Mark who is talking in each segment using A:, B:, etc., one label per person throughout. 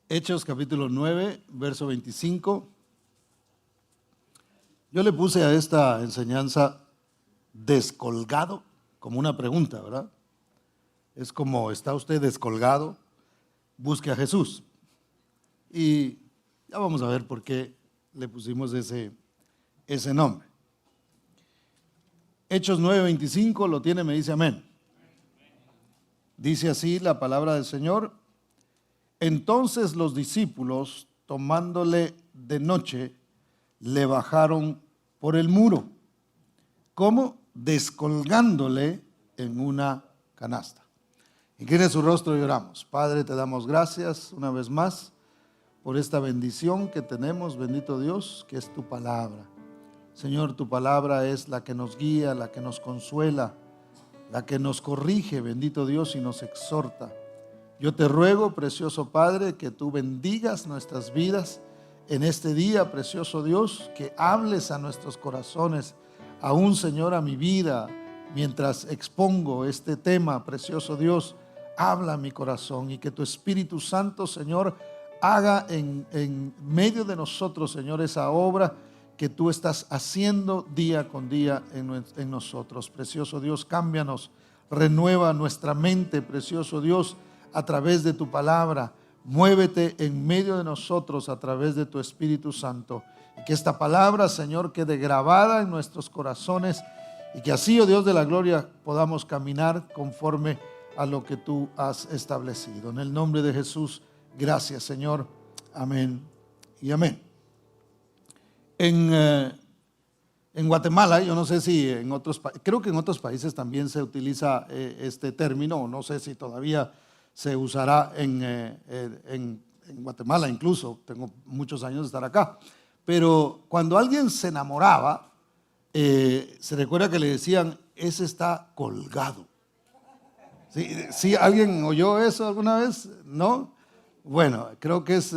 A: Hechos capítulo 9, verso 25. Yo le puse a esta enseñanza descolgado como una pregunta, ¿verdad? Es como, ¿está usted descolgado? Busque a Jesús. Y ya vamos a ver por qué le pusimos ese nombre. Hechos 9, 25, lo tiene, me dice amén. Dice así la palabra del Señor. Entonces los discípulos, tomándole de noche, le bajaron por el muro. ¿Cómo? Descolgándole en una canasta. Incline su rostro y oramos. Padre, te damos gracias una vez más por esta bendición que tenemos, bendito Dios, que es tu palabra. Señor, tu palabra es la que nos guía, la que nos consuela, la que nos corrige, bendito Dios, y nos exhorta. Yo te ruego, precioso Padre, que tú bendigas nuestras vidas en este día, precioso Dios, que hables a nuestros corazones, aún, Señor, a mi vida, mientras expongo este tema, precioso Dios, habla a mi corazón y que tu Espíritu Santo, Señor, haga en medio de nosotros, Señor, esa obra que tú estás haciendo día con día en nosotros. Precioso Dios, cámbianos, renueva nuestra mente, precioso Dios, a través de tu palabra. Muévete en medio de nosotros a través de tu Espíritu Santo. Y que esta palabra, Señor, quede grabada en nuestros corazones y que así, oh Dios de la gloria, podamos caminar conforme a lo que tú has establecido. En el nombre de Jesús, gracias, Señor. Amén y amén. En Guatemala, yo no sé si en otros países, creo que en otros países también se utiliza este término, o no sé si todavía se usará en Guatemala, incluso tengo muchos años de estar acá, pero cuando alguien se enamoraba, se recuerda que le decían, ese está colgado. ¿Sí? ¿Alguien oyó eso alguna vez? ¿No? Bueno, creo que es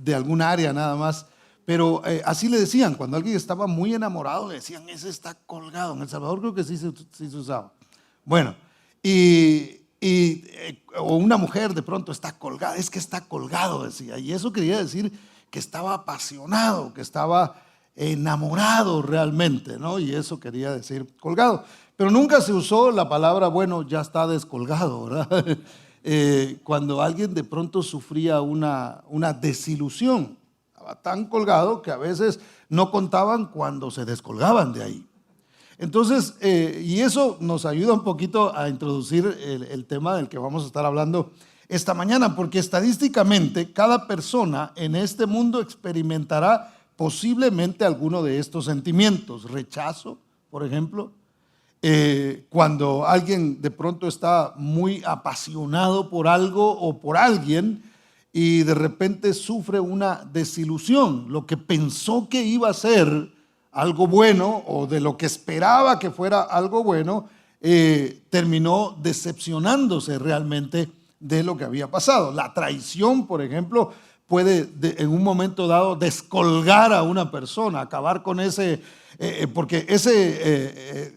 A: de alguna área nada más. Pero así le decían, cuando alguien estaba muy enamorado, le decían, ese está colgado. En El Salvador creo que sí se usaba. Bueno, o una mujer de pronto está colgada, es que está colgado, decía. Y eso quería decir que estaba apasionado, que estaba enamorado realmente, ¿no? Y eso quería decir colgado. Pero nunca se usó la palabra, bueno, ya está descolgado, ¿verdad? Cuando alguien de pronto sufría una desilusión. Estaba tan colgado que a veces no contaban cuando se descolgaban de ahí. Entonces, y eso nos ayuda un poquito a introducir el tema del que vamos a estar hablando esta mañana, porque estadísticamente cada persona en este mundo experimentará posiblemente alguno de estos sentimientos. Rechazo, por ejemplo, cuando alguien de pronto está muy apasionado por algo o por alguien, y de repente sufre una desilusión. Lo que pensó que iba a ser algo bueno o de lo que esperaba que fuera algo bueno, terminó decepcionándose realmente de lo que había pasado. La traición, por ejemplo, puede en un momento dado descolgar a una persona, acabar con ese, porque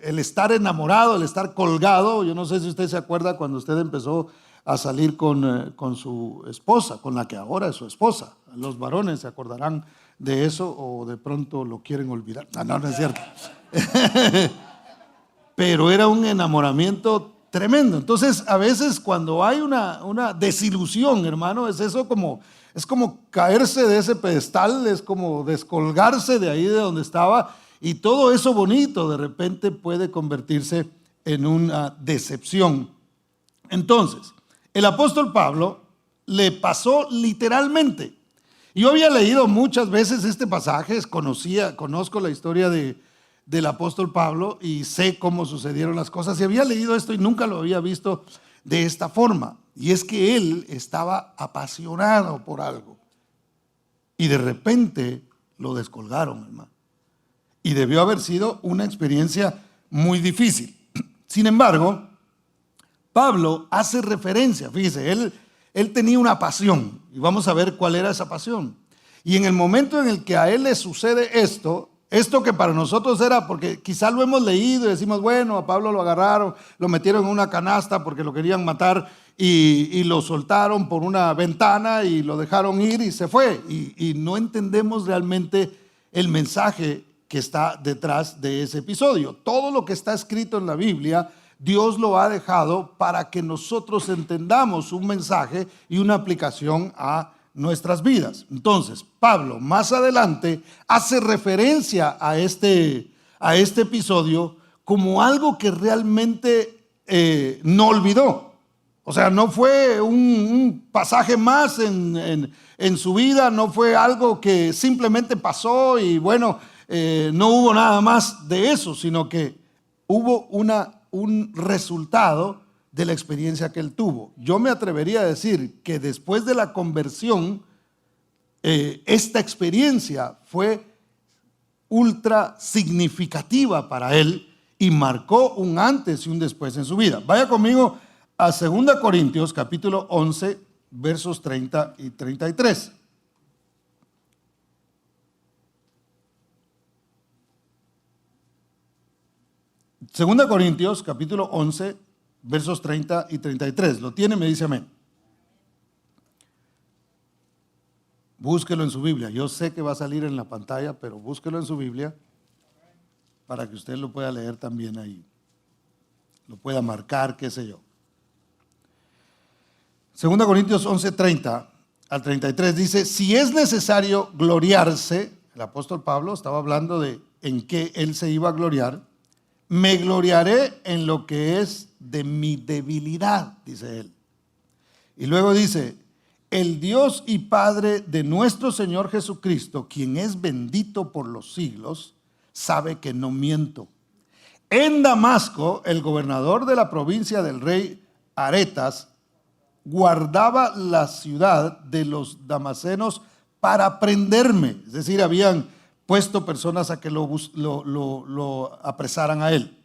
A: el estar enamorado, el estar colgado, yo no sé si usted se acuerda cuando usted empezó a salir con su esposa, con la que ahora es su esposa. Los varones se acordarán de eso o de pronto lo quieren olvidar. No es cierto. Pero era un enamoramiento tremendo. Entonces, a veces cuando hay una desilusión, hermano, es como caerse de ese pedestal, es como descolgarse de ahí de donde estaba, y todo eso bonito de repente puede convertirse en una decepción. Entonces, el apóstol Pablo le pasó literalmente. Yo había leído muchas veces este pasaje, conozco la historia del apóstol Pablo y sé cómo sucedieron las cosas. Y había leído esto y nunca lo había visto de esta forma. Y es que él estaba apasionado por algo. Y de repente lo descolgaron, hermano. Y debió haber sido una experiencia muy difícil. Sin embargo, Pablo hace referencia, fíjese, él tenía una pasión y vamos a ver cuál era esa pasión. Y en el momento en el que a él le sucede esto, Esto que para nosotros era, porque quizá lo hemos leído y decimos, bueno, a Pablo lo agarraron, lo metieron en una canasta porque lo querían matar y lo soltaron por una ventana y lo dejaron ir y se fue. Y no entendemos realmente el mensaje que está detrás de ese episodio. Todo lo que está escrito en la Biblia, Dios lo ha dejado para que nosotros entendamos un mensaje y una aplicación a nuestras vidas. Entonces, Pablo más adelante hace referencia a este episodio como algo que realmente no olvidó. O sea, no fue un pasaje más en su vida, no fue algo que simplemente pasó y bueno, no hubo nada más de eso, sino que hubo un resultado de la experiencia que él tuvo. Yo me atrevería a decir que después de la conversión, esta experiencia fue ultra significativa para él y marcó un antes y un después en su vida. Vaya conmigo a 2 Corintios capítulo 11, versos 30 y 33. Segunda Corintios capítulo 11, versos 30 y 33. ¿Lo tiene? Me dice amén. Búsquelo en su Biblia. Yo sé que va a salir en la pantalla, pero búsquelo en su Biblia para que usted lo pueda leer también ahí. Lo pueda marcar, qué sé yo. Segunda Corintios 11, 30 al 33 dice, si es necesario gloriarse, el apóstol Pablo estaba hablando de en qué él se iba a gloriar, me gloriaré en lo que es de mi debilidad, dice él. Y luego dice, el Dios y Padre de nuestro Señor Jesucristo, quien es bendito por los siglos, sabe que no miento. En Damasco, el gobernador de la provincia del rey Aretas guardaba la ciudad de los damascenos para prenderme. Es decir, habían puesto personas a que lo apresaran a él.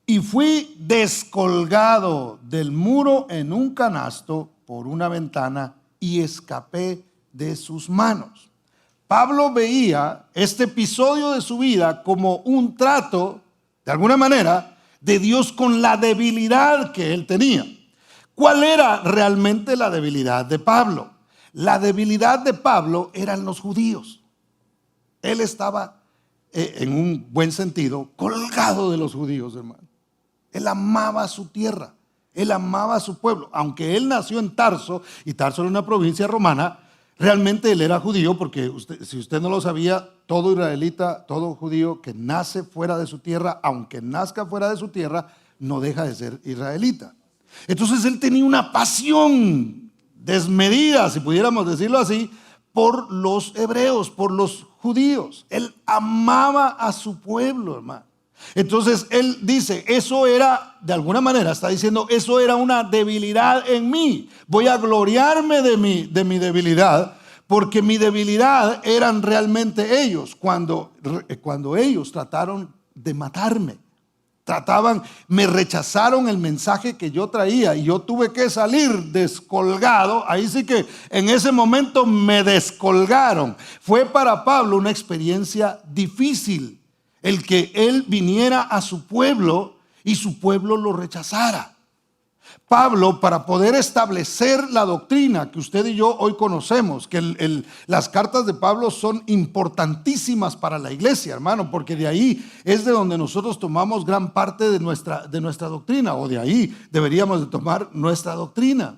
A: Y fui descolgado del muro en un canasto por una ventana y escapé de sus manos. Pablo veía este episodio de su vida como un trato, de alguna manera, de Dios con la debilidad que él tenía. ¿Cuál era realmente la debilidad de Pablo? La debilidad de Pablo eran los judíos. Él estaba, en un buen sentido, colgado de los judíos, hermano. Él amaba su tierra, él amaba a su pueblo. Aunque él nació en Tarso, y Tarso era una provincia romana, realmente él era judío porque si usted no lo sabía, todo israelita, todo judío que nace fuera de su tierra, aunque nazca fuera de su tierra, no deja de ser israelita. Entonces él tenía una pasión desmedida, si pudiéramos decirlo así, por los hebreos, por los judíos. Él amaba a su pueblo, hermano. Entonces él dice, eso era, de alguna manera está diciendo, eso era una debilidad en mí. Voy a gloriarme de mi debilidad, porque mi debilidad eran realmente ellos, cuando ellos trataron de matarme. Me rechazaron el mensaje que yo traía y yo tuve que salir descolgado. Ahí sí que en ese momento me descolgaron. Fue para Pablo una experiencia difícil el que él viniera a su pueblo y su pueblo lo rechazara. Pablo, para poder establecer la doctrina que usted y yo hoy conocemos, que las cartas de Pablo son importantísimas para la iglesia, hermano, porque de ahí es de donde nosotros tomamos gran parte de nuestra doctrina, o de ahí deberíamos de tomar nuestra doctrina.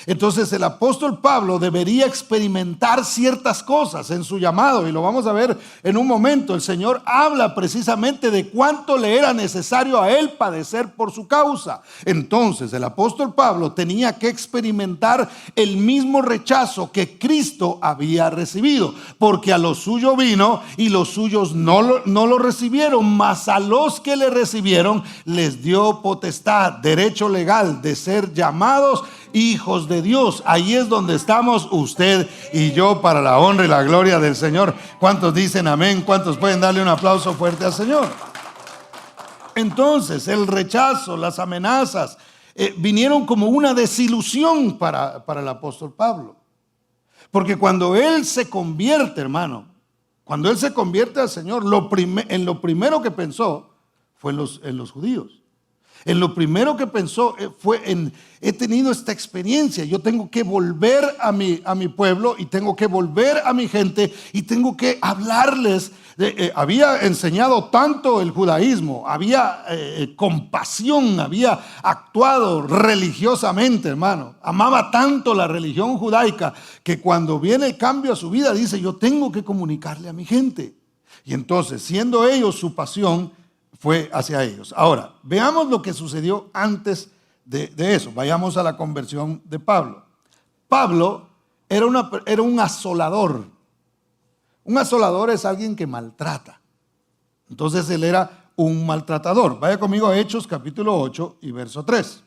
A: Entonces el apóstol Pablo debería experimentar ciertas cosas en su llamado, y lo vamos a ver en un momento. El Señor habla precisamente de cuánto le era necesario a él padecer por su causa. Entonces el apóstol Pablo tenía que experimentar el mismo rechazo que Cristo había recibido, porque a lo suyo vino y los suyos no lo recibieron, mas a los que le recibieron les dio potestad, derecho legal de ser llamados hijos de Dios. Ahí es donde estamos usted y yo, para la honra y la gloria del Señor. ¿Cuántos dicen amén? ¿Cuántos pueden darle un aplauso fuerte al Señor? Entonces el rechazo, las amenazas vinieron como una desilusión para el apóstol Pablo, porque cuando él se convierte, hermano, Cuando él se convierte al Señor, en lo primero que pensó fue en los judíos. En lo primero que pensó fue he tenido esta experiencia, yo tengo que volver a mi pueblo y tengo que volver a mi gente y tengo que hablarles. Había enseñado tanto el judaísmo, había compasión, había actuado religiosamente, hermano. Amaba tanto la religión judaica que cuando viene el cambio a su vida dice, yo tengo que comunicarle a mi gente. Y entonces, siendo ellos su pasión, fue hacia ellos. Ahora, veamos lo que sucedió antes de eso. Vayamos a la conversión de Pablo. Pablo era un asolador. Un asolador es alguien que maltrata. Entonces él era un maltratador. Vaya conmigo a Hechos capítulo 8 y verso 3.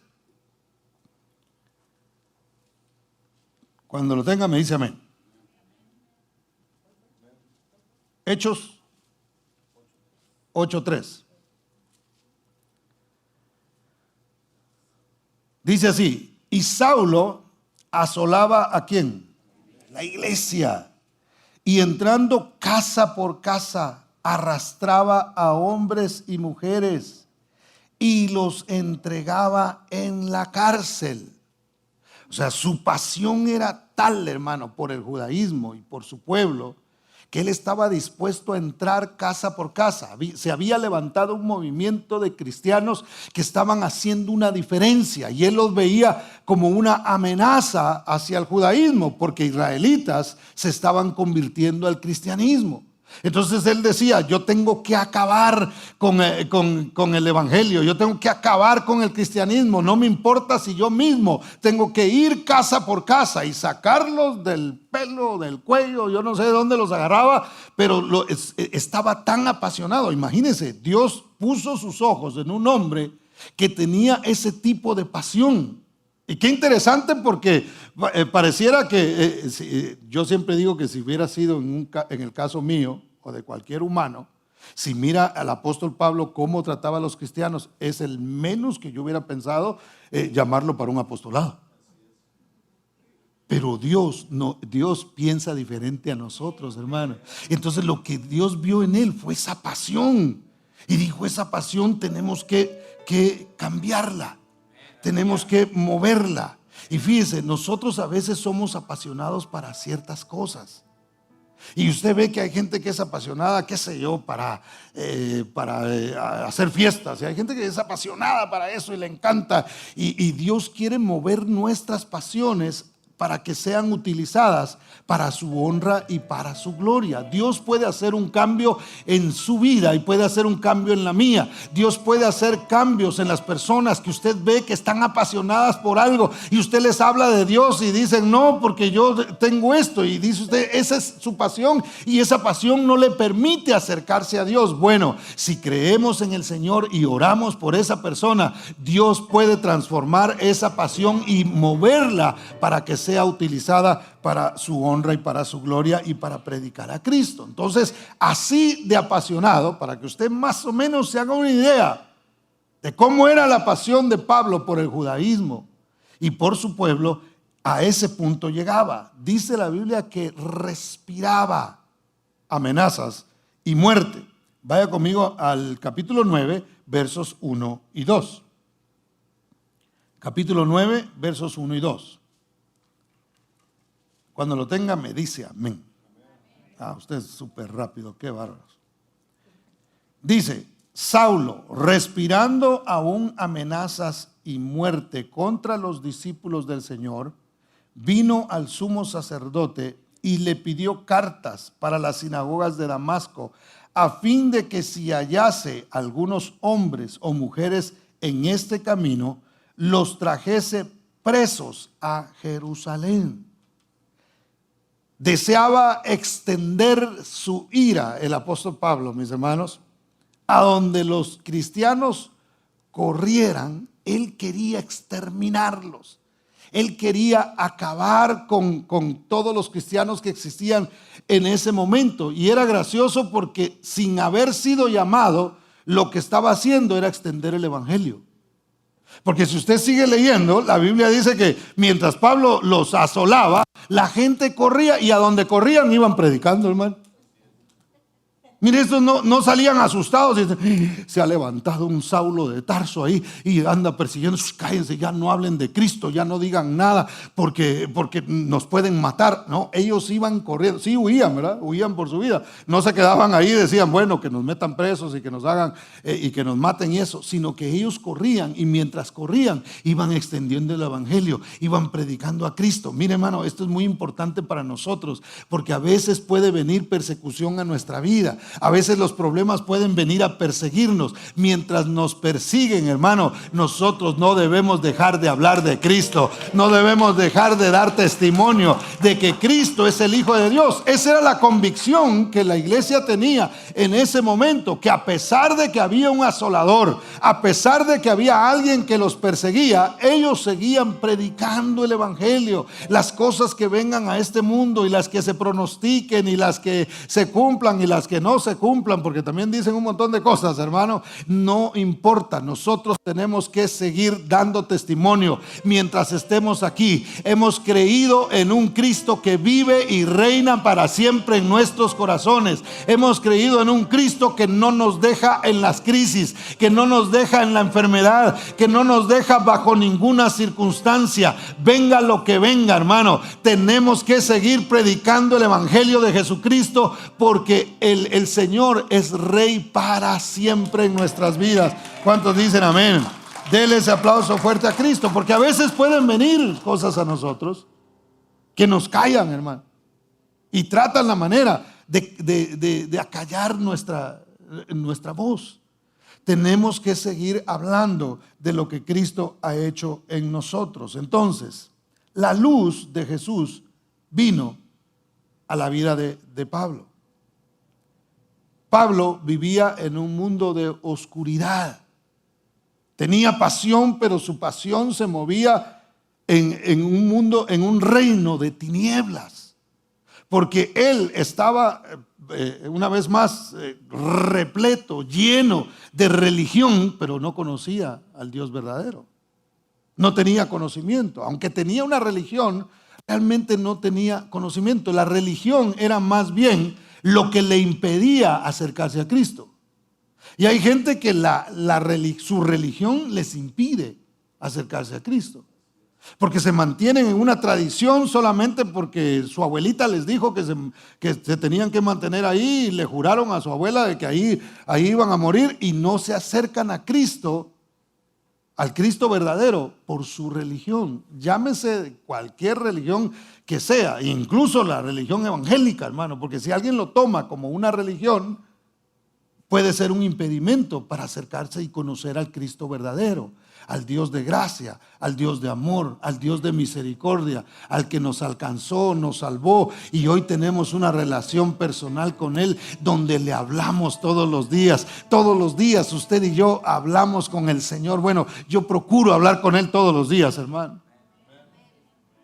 A: Cuando lo tenga me dice amén. Hechos 8:3. Dice así, y Saulo asolaba ¿a quién? La iglesia. Y entrando casa por casa, arrastraba a hombres y mujeres y los entregaba en la cárcel. O sea, su pasión era tal, hermano, por el judaísmo y por su pueblo, que él estaba dispuesto a entrar casa por casa. Se había levantado un movimiento de cristianos que estaban haciendo una diferencia y él los veía como una amenaza hacia el judaísmo, porque israelitas se estaban convirtiendo al cristianismo. Entonces él decía, yo tengo que acabar con el evangelio, yo tengo que acabar con el cristianismo, no me importa si yo mismo tengo que ir casa por casa y sacarlos del pelo, del cuello, yo no sé de dónde los agarraba, pero estaba tan apasionado. Imagínense, Dios puso sus ojos en un hombre que tenía ese tipo de pasión. Y qué interesante, porque pareciera que yo siempre digo que si hubiera sido en el caso mío o de cualquier humano, si mira al apóstol Pablo cómo trataba a los cristianos, es el menos que yo hubiera pensado llamarlo para un apostolado. Pero Dios piensa diferente a nosotros, hermano. Entonces lo que Dios vio en él fue esa pasión. Y dijo, esa pasión tenemos que cambiarla. Tenemos que moverla. Y fíjese, nosotros a veces somos apasionados para ciertas cosas. Y usted ve que hay gente que es apasionada, qué sé yo, para hacer fiestas. Y hay gente que es apasionada para eso y le encanta. Y Dios quiere mover nuestras pasiones para que sean utilizadas para su honra y para su gloria. Dios puede hacer un cambio en su vida y puede hacer un cambio en la mía. Dios puede hacer cambios en las personas que usted ve que están apasionadas por algo y usted les habla de Dios y dicen, no, porque yo tengo esto, y dice usted, esa es su pasión y esa pasión no le permite acercarse a Dios. Bueno, si creemos en el Señor y oramos por esa persona, Dios puede transformar esa pasión y moverla para que sea utilizada para su honra y para su gloria y para predicar a Cristo. Entonces, así de apasionado, para que usted más o menos se haga una idea de cómo era la pasión de Pablo por el judaísmo y por su pueblo, a ese punto llegaba. Dice la Biblia que respiraba amenazas y muerte. Vaya conmigo al capítulo 9, versos 1 y 2. Capítulo 9, versos 1 y 2. Cuando lo tenga me dice amén. Usted es súper rápido, qué bárbaros. Dice, Saulo, respirando aún amenazas y muerte contra los discípulos del Señor, vino al sumo sacerdote y le pidió cartas para las sinagogas de Damasco, a fin de que si hallase algunos hombres o mujeres en este camino, los trajese presos a Jerusalén. Deseaba extender su ira, el apóstol Pablo, mis hermanos, a donde los cristianos corrieran. Él quería exterminarlos. Él quería acabar con todos los cristianos que existían en ese momento. Y era gracioso porque sin haber sido llamado, lo que estaba haciendo era extender el evangelio. Porque si usted sigue leyendo, la Biblia dice que mientras Pablo los asolaba, la gente corría y a donde corrían iban predicando, hermano. Mire, estos no salían asustados y dicen, se ha levantado un Saulo de Tarso ahí y anda persiguiendo. Cállense, ya no hablen de Cristo, ya no digan nada porque nos pueden matar. No, ellos iban corriendo, sí huían, ¿verdad? Huían por su vida. No se quedaban ahí y decían, bueno, que nos metan presos y que nos hagan y que nos maten y eso, sino que ellos corrían, y mientras corrían iban extendiendo el evangelio, iban predicando a Cristo. Mire, hermano, esto es muy importante para nosotros, porque a veces puede venir persecución a nuestra vida. A veces los problemas pueden venir a perseguirnos. Mientras nos persiguen, hermano, nosotros no debemos dejar de hablar de Cristo. No debemos dejar de dar testimonio de que Cristo es el Hijo de Dios. Esa era la convicción que la iglesia tenía en ese momento, que a pesar de que había un asolador, a pesar de que había alguien que los perseguía, ellos seguían predicando el evangelio. Las cosas que vengan a este mundo y las que se pronostiquen y las que se cumplan y las que no se cumplan, porque también dicen un montón de cosas, hermano, no importa. Nosotros tenemos que seguir dando testimonio mientras estemos aquí. Hemos creído en un Cristo que vive y reina para siempre en nuestros corazones. Hemos creído en un Cristo que no nos deja en las crisis, que no nos deja en la enfermedad, que no nos deja bajo ninguna circunstancia. Venga lo que venga, hermano, tenemos que seguir predicando el evangelio de Jesucristo, porque el Señor es Rey para siempre en nuestras vidas. ¿Cuántos dicen amén? Dele ese aplauso fuerte a Cristo, porque a veces pueden venir cosas a nosotros que nos callan, hermano, y tratan la manera de acallar nuestra voz. Tenemos que seguir hablando de lo que Cristo ha hecho en nosotros. Entonces, la luz de Jesús vino a la vida de Pablo. Pablo vivía en un mundo de oscuridad. Tenía pasión, pero su pasión se movía en un mundo, en un reino de tinieblas. Porque él estaba, una vez más, repleto, lleno de religión, pero no conocía al Dios verdadero. No tenía conocimiento. Aunque tenía una religión, realmente no tenía conocimiento. La religión era más bien lo que le impedía acercarse a Cristo. Y hay gente que su religión les impide acercarse a Cristo, porque se mantienen en una tradición solamente porque su abuelita les dijo que se tenían que mantener ahí, y le juraron a su abuela de que ahí iban a morir, y no se acercan a Cristo, al Cristo verdadero, por su religión. Llámese cualquier religión que sea, incluso la religión evangélica, hermano, porque si alguien lo toma como una religión, puede ser un impedimento para acercarse y conocer al Cristo verdadero, al Dios de gracia, al Dios de amor, al Dios de misericordia, al que nos alcanzó, nos salvó, y hoy tenemos una relación personal con Él, donde le hablamos todos los días. Todos los días usted y yo hablamos con el Señor. Bueno, yo procuro hablar con Él todos los días, hermano.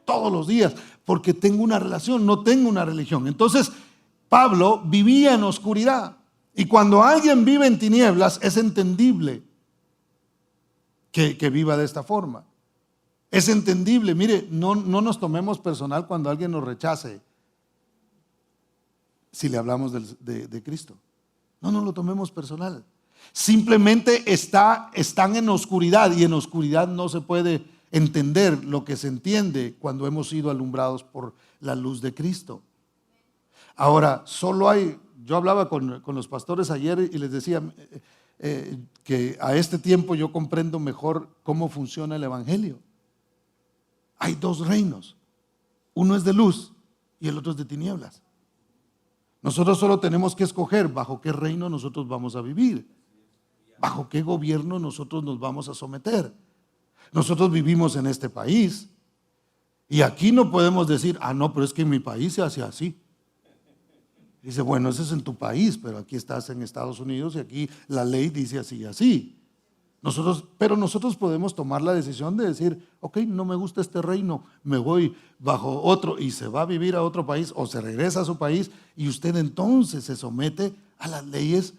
A: Todos los días, porque tengo una relación, no tengo una religión. Entonces, Pablo vivía en oscuridad. Y cuando alguien vive en tinieblas, es entendible que viva de esta forma. Es entendible. Mire, no nos tomemos personal cuando alguien nos rechace si le hablamos de Cristo. No nos lo tomemos personal. Simplemente están en oscuridad, y en oscuridad no se puede entender lo que se entiende cuando hemos sido alumbrados por la luz de Cristo. Ahora, yo hablaba con los pastores ayer y les decía que a este tiempo yo comprendo mejor cómo funciona el evangelio. Hay dos reinos. Uno es de luz y el otro es de tinieblas. Nosotros solo tenemos que escoger bajo qué reino nosotros vamos a vivir, bajo qué gobierno nosotros nos vamos a someter. Nosotros vivimos en este país y aquí no podemos decir, no, pero es que en mi país se hace así. Dice, bueno, ese es en tu país, pero aquí estás en Estados Unidos y aquí la ley dice así y así. Pero nosotros podemos tomar la decisión de decir, ok, no me gusta este reino, me voy bajo otro, y se va a vivir a otro país o se regresa a su país, y usted entonces se somete a las leyes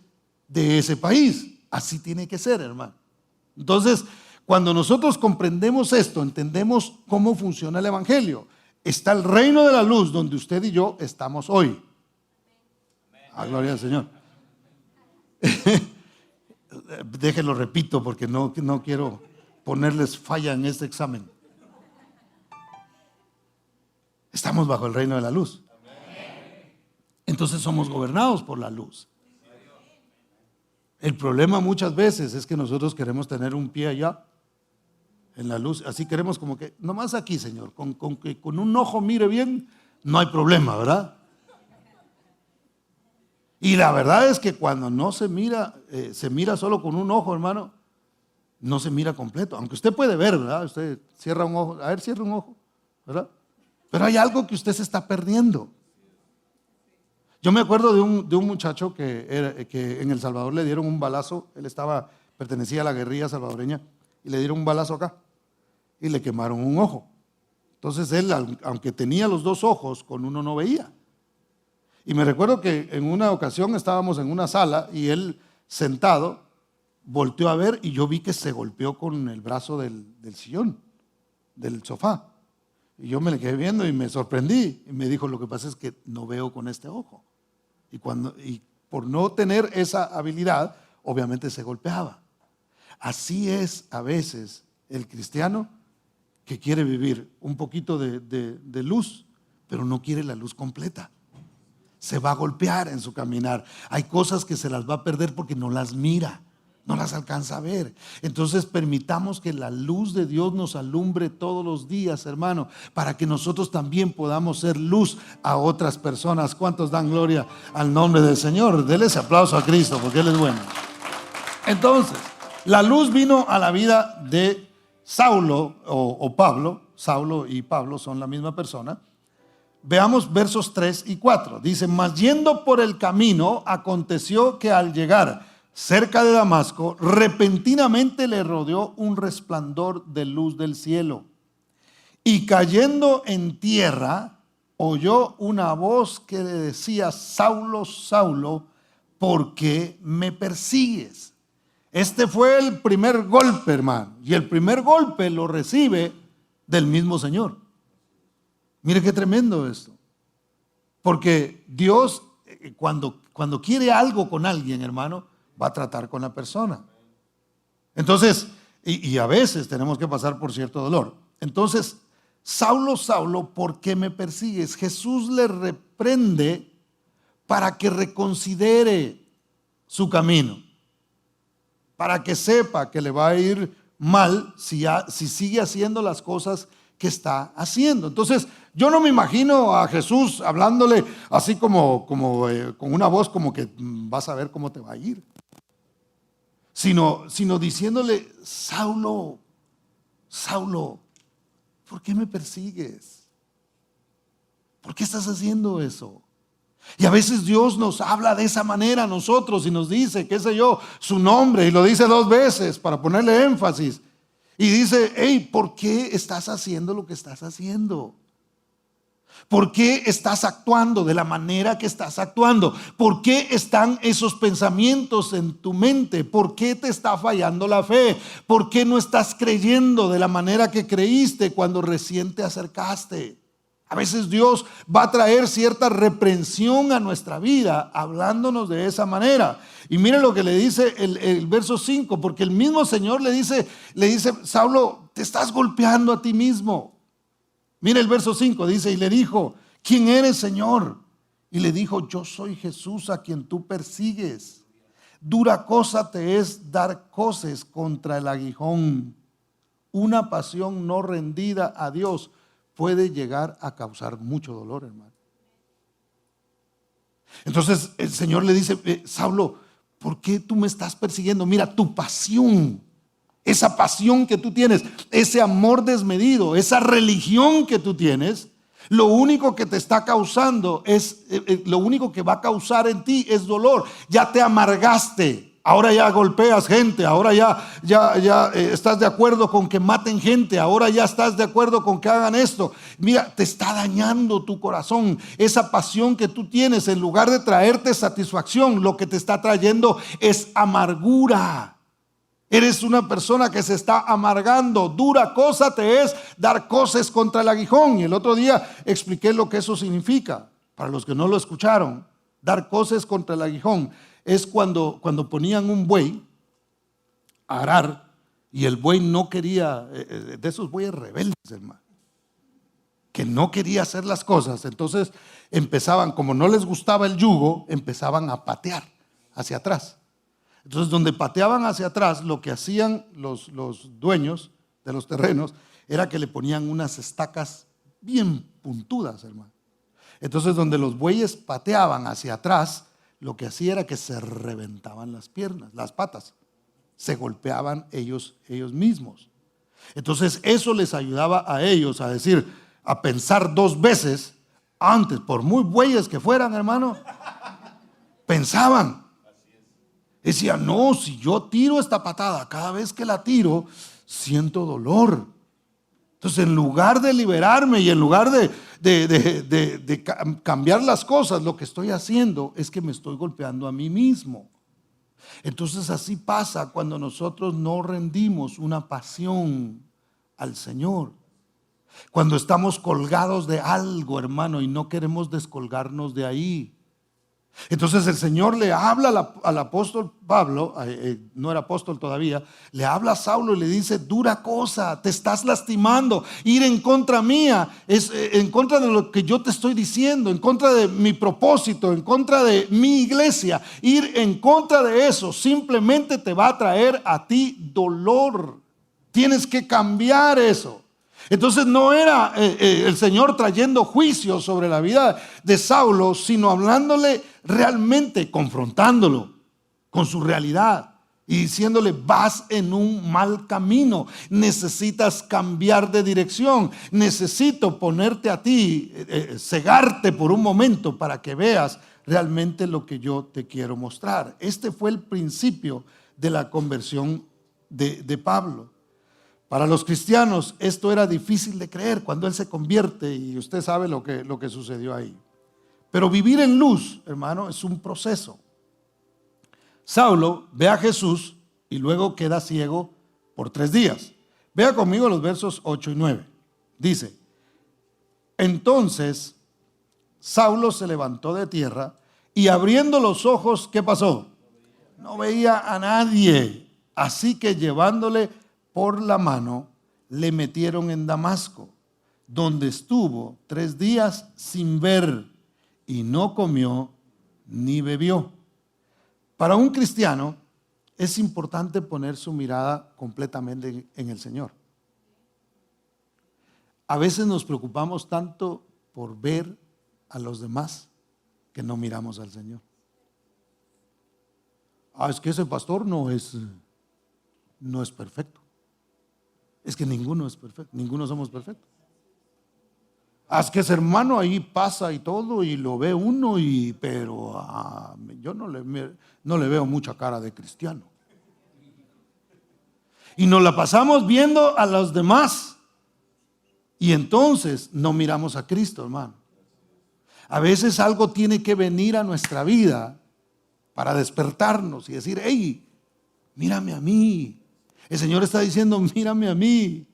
A: de ese país. Así tiene que ser, hermano. Entonces, cuando nosotros comprendemos esto, entendemos cómo funciona el evangelio. Está el reino de la luz donde usted y yo estamos hoy. Gloria al Señor. Déjenlo repito porque no quiero ponerles falla en este examen. Estamos bajo el reino de la luz. Entonces somos gobernados por la luz. El problema muchas veces es que nosotros queremos tener un pie allá en la luz. Así queremos como que, nomás aquí, Señor, con que con un ojo mire bien, no hay problema, ¿verdad? Y la verdad es que cuando no se mira solo con un ojo, hermano, no se mira completo. Aunque usted puede ver, ¿verdad? Usted cierra un ojo, a ver, cierra un ojo, ¿verdad? Pero hay algo que usted se está perdiendo. Yo me acuerdo de un muchacho que en El Salvador le dieron un balazo. Él pertenecía a la guerrilla salvadoreña y le dieron un balazo acá y le quemaron un ojo. Entonces él, aunque tenía los dos ojos, con uno no veía. Y me recuerdo que en una ocasión estábamos en una sala y él sentado volteó a ver y yo vi que se golpeó con el brazo del sillón, del sofá. Y yo me le quedé viendo y me sorprendí. Y me dijo, lo que pasa es que no veo con este ojo. Y por no tener esa habilidad, obviamente se golpeaba. Así es a veces el cristiano que quiere vivir un poquito de luz, pero no quiere la luz completa. Se va a golpear en su caminar. Hay cosas que se las va a perder porque no las mira, no las alcanza a ver. Entonces permitamos que la luz de Dios nos alumbre todos los días, hermano, para que nosotros también podamos ser luz a otras personas. ¿Cuántos dan gloria al nombre del Señor? Denle ese aplauso a Cristo porque Él es bueno. Entonces, la luz vino a la vida de Saulo o Pablo. Saulo y Pablo son la misma persona. Veamos versos 3 y 4. Dice, mas yendo por el camino, aconteció que al llegar cerca de Damasco, repentinamente le rodeó un resplandor de luz del cielo. Y cayendo en tierra, oyó una voz que le decía, Saulo, Saulo, ¿por qué me persigues? Este fue el primer golpe, hermano. Y el primer golpe lo recibe del mismo Señor. Mire qué tremendo esto. Porque Dios, cuando quiere algo con alguien, hermano, va a tratar con la persona. Entonces, y a veces tenemos que pasar por cierto dolor. Entonces, Saulo, Saulo, ¿por qué me persigues? Jesús le reprende para que reconsidere su camino, para que sepa que le va a ir mal si sigue haciendo las cosas que está haciendo. Entonces, yo no me imagino a Jesús hablándole así como con una voz como que vas a ver cómo te va a ir. Sino diciéndole, Saulo, Saulo, ¿por qué me persigues? ¿Por qué estás haciendo eso? Y a veces Dios nos habla de esa manera a nosotros y nos dice, qué sé yo, su nombre, y lo dice 2 veces para ponerle énfasis. Y dice, hey, ¿por qué estás haciendo lo que estás haciendo? ¿Por qué estás actuando de la manera que estás actuando? ¿Por qué están esos pensamientos en tu mente? ¿Por qué te está fallando la fe? ¿Por qué no estás creyendo de la manera que creíste cuando recién te acercaste? A veces Dios va a traer cierta reprensión a nuestra vida hablándonos de esa manera. Y mire lo que le dice el verso 5, porque el mismo Señor le dice, Saulo, te estás golpeando a ti mismo. Mire el verso 5, dice, y le dijo, ¿quién eres, Señor? Y le dijo, yo soy Jesús a quien tú persigues. Dura cosa te es dar coces contra el aguijón. Una pasión no rendida a Dios puede llegar a causar mucho dolor, hermano. Entonces el Señor le dice, Saulo, ¿por qué tú me estás persiguiendo? Mira, tu pasión, esa pasión que tú tienes, ese amor desmedido, esa religión que tú tienes, lo único que te está causando lo único que va a causar en ti es dolor. Ya te amargaste. Ahora ya golpeas gente, ahora ya estás de acuerdo con que maten gente, ahora ya estás de acuerdo con que hagan esto. Mira, te está dañando tu corazón. Esa pasión que tú tienes, en lugar de traerte satisfacción, lo que te está trayendo es amargura. Eres una persona que se está amargando. Dura cosa te es dar coces contra el aguijón. Y el otro día expliqué lo que eso significa. Para los que no lo escucharon, dar coces contra el aguijón es cuando ponían un buey a arar y el buey no quería, de esos bueyes rebeldes, hermano, que no quería hacer las cosas. Entonces empezaban, como no les gustaba el yugo, empezaban a patear hacia atrás. Entonces donde pateaban hacia atrás, lo que hacían los dueños de los terrenos era que le ponían unas estacas bien puntudas, hermano. Entonces donde los bueyes pateaban hacia atrás, lo que hacía era que se reventaban las piernas, las patas, se golpeaban ellos mismos. Entonces eso les ayudaba a ellos a decir, a pensar dos veces antes, por muy bueyes que fueran, hermano, pensaban. Decían, no, si yo tiro esta patada, cada vez que la tiro, siento dolor. Entonces, en lugar de liberarme y en lugar de cambiar las cosas, lo que estoy haciendo es que me estoy golpeando a mí mismo. Entonces, así pasa cuando nosotros no rendimos una pasión al Señor. Cuando estamos colgados de algo, hermano, y no queremos descolgarnos de ahí. Entonces el Señor le habla al apóstol Pablo, no era apóstol todavía, le habla a Saulo y le dice, dura cosa, te estás lastimando, ir en contra mía, es en contra de lo que yo te estoy diciendo, en contra de mi propósito, en contra de mi iglesia, ir en contra de eso simplemente te va a traer a ti dolor, tienes que cambiar eso. Entonces no era el Señor trayendo juicio sobre la vida de Saulo, sino hablándole realmente, confrontándolo con su realidad y diciéndole, vas en un mal camino, necesitas cambiar de dirección, necesito ponerte a ti, cegarte por un momento para que veas realmente lo que yo te quiero mostrar. Este fue el principio de la conversión de Pablo. Para los cristianos esto era difícil de creer cuando él se convierte y usted sabe lo que sucedió ahí. Pero vivir en luz, hermano, es un proceso. Saulo ve a Jesús y luego queda ciego por 3 días. Vea conmigo los versos 8 y 9. Dice, entonces Saulo se levantó de tierra y abriendo los ojos, ¿qué pasó? No veía a nadie, así que llevándole por la mano, le metieron en Damasco, donde estuvo 3 días sin ver y no comió ni bebió. Para un cristiano es importante poner su mirada completamente en el Señor. A veces nos preocupamos tanto por ver a los demás que no miramos al Señor. Es que ese pastor no es perfecto. Es que ninguno es perfecto, ninguno somos perfectos. Es que ese hermano ahí pasa y todo y lo ve uno, pero yo no le veo mucha cara de cristiano. Y nos la pasamos viendo a los demás y entonces no miramos a Cristo, hermano. A veces algo tiene que venir a nuestra vida para despertarnos y decir, hey, mírame a mí. El Señor está diciendo, mírame a mí.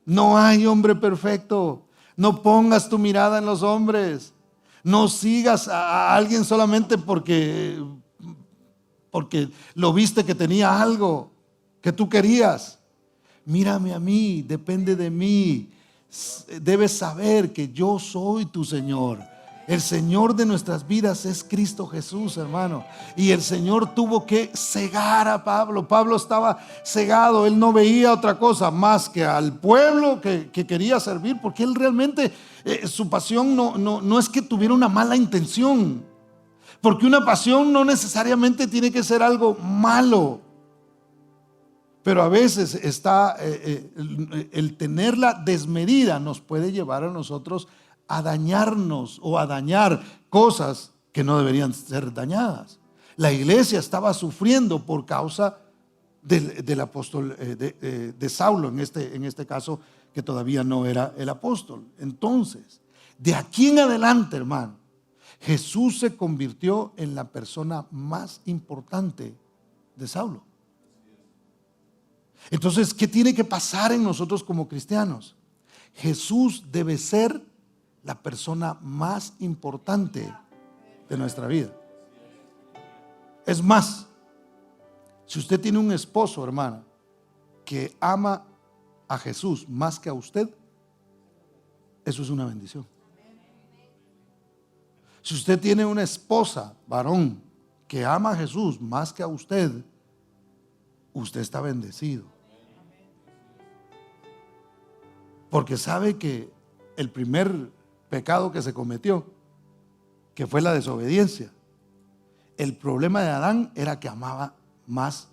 A: No hay hombre perfecto. No pongas tu mirada en los hombres. No sigas a alguien solamente porque lo viste que tenía algo que tú querías. Mírame a mí, depende de mí. Debes saber que yo soy tu Señor. El Señor de nuestras vidas es Cristo Jesús, hermano. Y el Señor tuvo que cegar a Pablo. Pablo estaba cegado, él no veía otra cosa más que al pueblo que quería servir, porque él realmente, su pasión no es que tuviera una mala intención, porque una pasión no necesariamente tiene que ser algo malo. Pero a veces el tenerla desmedida nos puede llevar a nosotros a dañarnos o a dañar cosas que no deberían ser dañadas. La iglesia estaba sufriendo por causa del apóstol de Saulo, en este caso, que todavía no era el apóstol. Entonces, de aquí en adelante, hermano, Jesús se convirtió en la persona más importante de Saulo. Entonces, ¿qué tiene que pasar en nosotros como cristianos? Jesús debe ser la persona más importante de nuestra vida. Es más, si usted tiene un esposo, hermana, que ama a Jesús más que a usted, eso es una bendición. Si usted tiene una esposa, varón, que ama a Jesús más que a usted, usted está bendecido. Porque sabe que el primer pecado que se cometió, que fue la desobediencia, el problema de Adán era que amaba más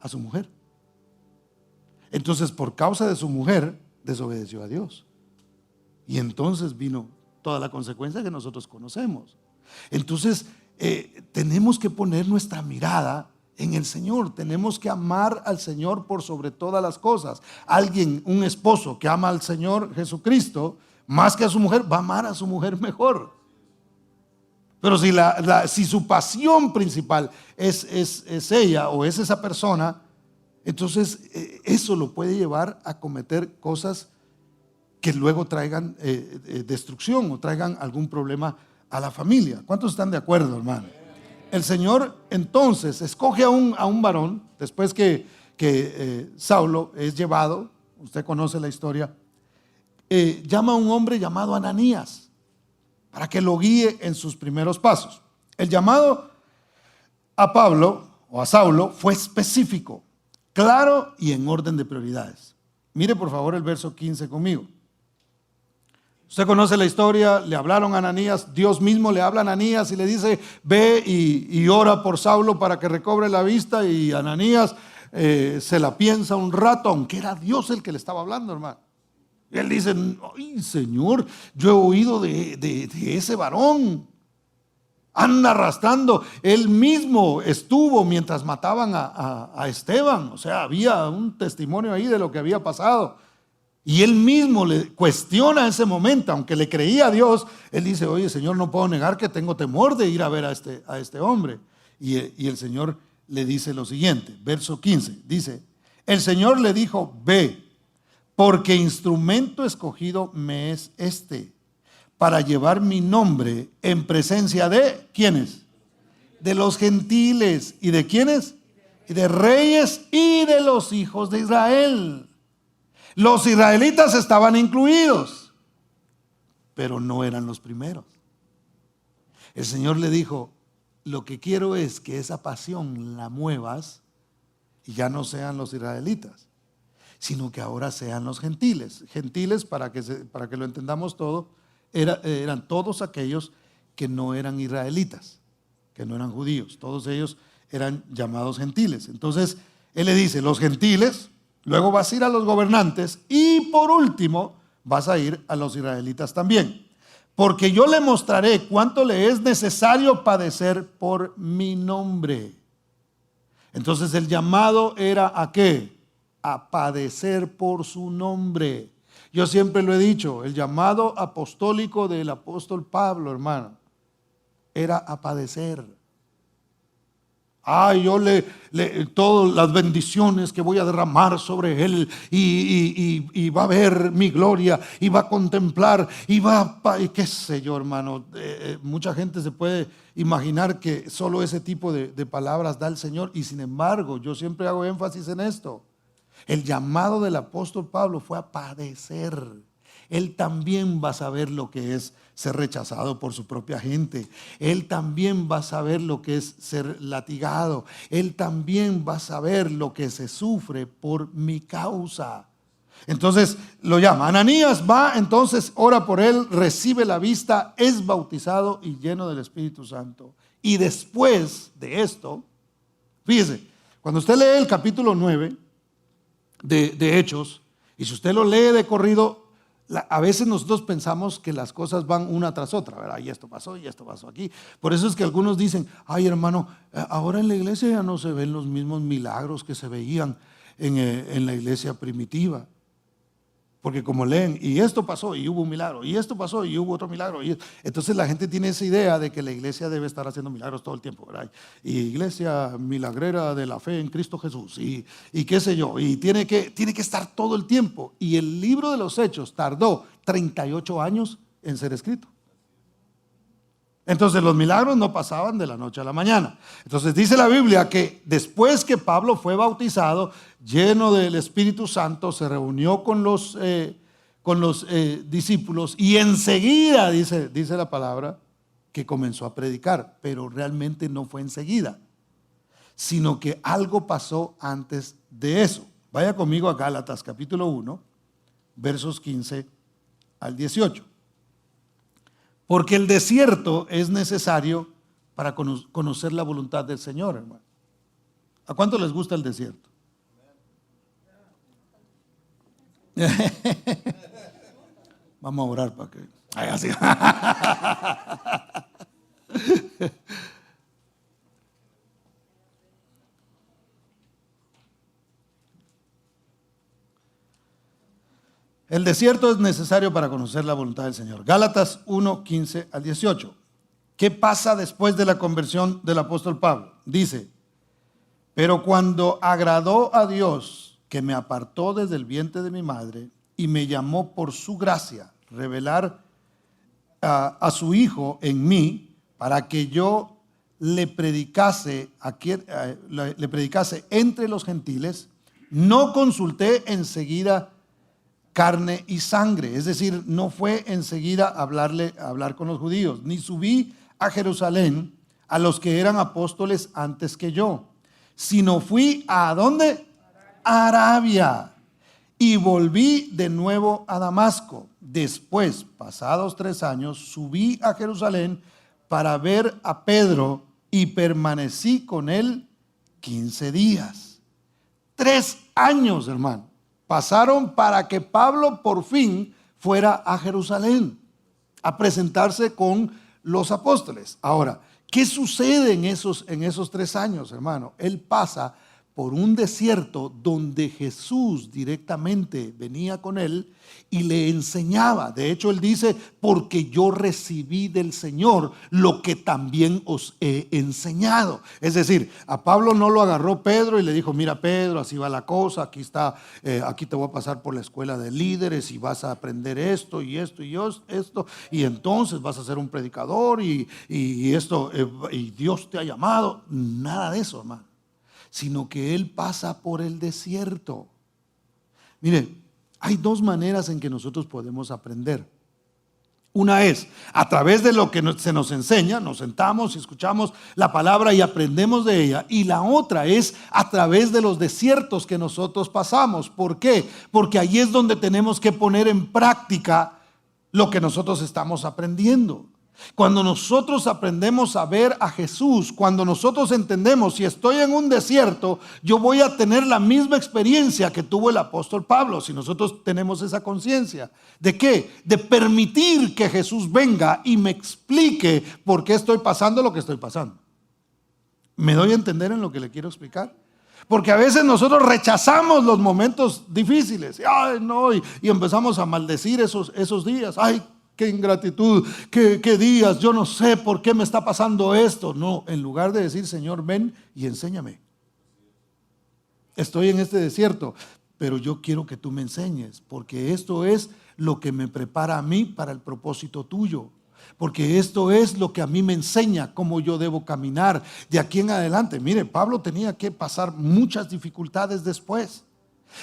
A: a su mujer. Entonces, por causa de su mujer, desobedeció a Dios. Y entonces vino toda la consecuencia que nosotros conocemos. Entonces, tenemos que poner nuestra mirada en el Señor. Tenemos que amar al Señor por sobre todas las cosas. Alguien, un esposo que ama al Señor Jesucristo más que a su mujer, va a amar a su mujer mejor. Pero si su pasión principal es ella o es esa persona, entonces eso lo puede llevar a cometer cosas que luego traigan destrucción o traigan algún problema a la familia. ¿Cuántos están de acuerdo, hermano? El Señor entonces escoge a un varón, después que Saulo es llevado, usted conoce la historia, llama a un hombre llamado Ananías para que lo guíe en sus primeros pasos. El llamado a Pablo o a Saulo fue específico, claro y en orden de prioridades. Mire por favor el verso 15 conmigo. Usted conoce la historia, le hablaron a Ananías, Dios mismo le habla a Ananías y le dice, ve y ora por Saulo para que recobre la vista, y Ananías se la piensa un rato, aunque era Dios el que le estaba hablando, hermano. Y él dice, ay Señor, yo he oído de ese varón, anda arrastrando, él mismo estuvo mientras mataban a Esteban, o sea, había un testimonio ahí de lo que había pasado. Y él mismo le cuestiona ese momento, aunque le creía a Dios, él dice, oye Señor, no puedo negar que tengo temor de ir a ver a este hombre. Y el Señor le dice lo siguiente, verso 15, dice, el Señor le dijo, ve, porque instrumento escogido me es este, para llevar mi nombre en presencia de, ¿quiénes? De los gentiles. ¿Y de quiénes? Y de reyes y de los hijos de Israel. Los israelitas estaban incluidos, pero no eran los primeros. El Señor le dijo, lo que quiero es que esa pasión la muevas y ya no sean los israelitas, sino que ahora sean los gentiles. Gentiles, para que lo entendamos todo, eran todos aquellos que no eran israelitas, que no eran judíos. Todos ellos eran llamados gentiles. Entonces, Él le dice, los gentiles, luego vas a ir a los gobernantes y por último vas a ir a los israelitas también. Porque yo le mostraré cuánto le es necesario padecer por mi nombre. Entonces el llamado era ¿a qué? A padecer por su nombre. Yo siempre lo he dicho, el llamado apostólico del apóstol Pablo, hermano, era a padecer. Yo todas las bendiciones que voy a derramar sobre él y va a ver mi gloria y va a contemplar y qué sé yo, hermano. Mucha gente se puede imaginar que solo ese tipo de palabras da el Señor, y sin embargo yo siempre hago énfasis en esto. El llamado del apóstol Pablo fue a padecer. Él también va a saber lo que es ser rechazado por su propia gente. Él también va a saber lo que es ser latigado. Él también va a saber lo que se sufre por mi causa. Entonces lo llama. Ananías va, entonces ora por él, recibe la vista, es bautizado y lleno del Espíritu Santo. Y después de esto, fíjese, cuando usted lee el capítulo 9 de Hechos, y si usted lo lee de corrido, a veces nosotros pensamos que las cosas van una tras otra, ¿verdad? Y esto pasó aquí. Por eso es que algunos dicen, ay hermano, ahora en la iglesia ya no se ven los mismos milagros que se veían en la iglesia primitiva. Porque como leen, y esto pasó y hubo un milagro, y esto pasó y hubo otro milagro. Entonces la gente tiene esa idea de que la iglesia debe estar haciendo milagros todo el tiempo, ¿verdad? Y iglesia milagrera de la fe en Cristo Jesús, y qué sé yo, y tiene que estar todo el tiempo. Y el libro de los Hechos tardó 38 años en ser escrito. Entonces los milagros no pasaban de la noche a la mañana. Entonces dice la Biblia que después que Pablo fue bautizado, lleno del Espíritu Santo, se reunió con los discípulos y enseguida, dice la palabra, que comenzó a predicar. Pero realmente no fue enseguida, sino que algo pasó antes de eso. Vaya conmigo a Gálatas capítulo 1, versos 15 al 18. Porque el desierto es necesario para conocer la voluntad del Señor, hermano. ¿A cuánto les gusta el desierto? Vamos a orar para que... Ay, así. El desierto es necesario para conocer la voluntad del Señor. Gálatas 1, 15 al 18. ¿Qué pasa después de la conversión del apóstol Pablo? Dice: pero cuando agradó a Dios, que me apartó desde el vientre de mi madre y me llamó por su gracia, revelar a su Hijo en mí, para que yo le predicase entre los gentiles, no consulté enseguida carne y sangre, es decir, no fue enseguida a hablar con los judíos, ni subí a Jerusalén a los que eran apóstoles antes que yo, sino fui ¿a dónde? A Arabia, y volví de nuevo a Damasco. Después, pasados 3 años, subí a Jerusalén para ver a Pedro y permanecí con él 15 días. 3 años, hermano, pasaron para que Pablo por fin fuera a Jerusalén a presentarse con los apóstoles. Ahora, ¿qué sucede en esos 3 años, hermano? Él pasa por un desierto donde Jesús directamente venía con él y le enseñaba. De hecho, él dice: porque yo recibí del Señor lo que también os he enseñado. Es decir, a Pablo no lo agarró Pedro y le dijo: mira, Pedro, así va la cosa, aquí está, aquí te voy a pasar por la escuela de líderes y vas a aprender esto y esto y esto, y entonces vas a ser un predicador y esto, y Dios te ha llamado. Nada de eso, hermano, sino que él pasa por el desierto. Mire, hay 2 maneras en que nosotros podemos aprender. Una es a través de lo que se nos enseña, nos sentamos y escuchamos la palabra y aprendemos de ella. Y la otra es a través de los desiertos que nosotros pasamos. ¿Por qué? Porque ahí es donde tenemos que poner en práctica lo que nosotros estamos aprendiendo. Cuando nosotros aprendemos a ver a Jesús, cuando nosotros entendemos, si estoy en un desierto, yo voy a tener la misma experiencia que tuvo el apóstol Pablo. Si nosotros tenemos esa conciencia, ¿de qué? De permitir que Jesús venga y me explique por qué estoy pasando lo que estoy pasando. ¿Me doy a entender en lo que le quiero explicar? Porque a veces nosotros rechazamos los momentos difíciles. Ay, no, y empezamos a maldecir esos días. Ay, qué ingratitud, qué días, yo no sé por qué me está pasando esto. No, en lugar de decir: Señor, ven y enséñame. Estoy en este desierto, pero yo quiero que tú me enseñes, porque esto es lo que me prepara a mí para el propósito tuyo. Porque esto es lo que a mí me enseña cómo yo debo caminar de aquí en adelante. Mire, Pablo tenía que pasar muchas dificultades después.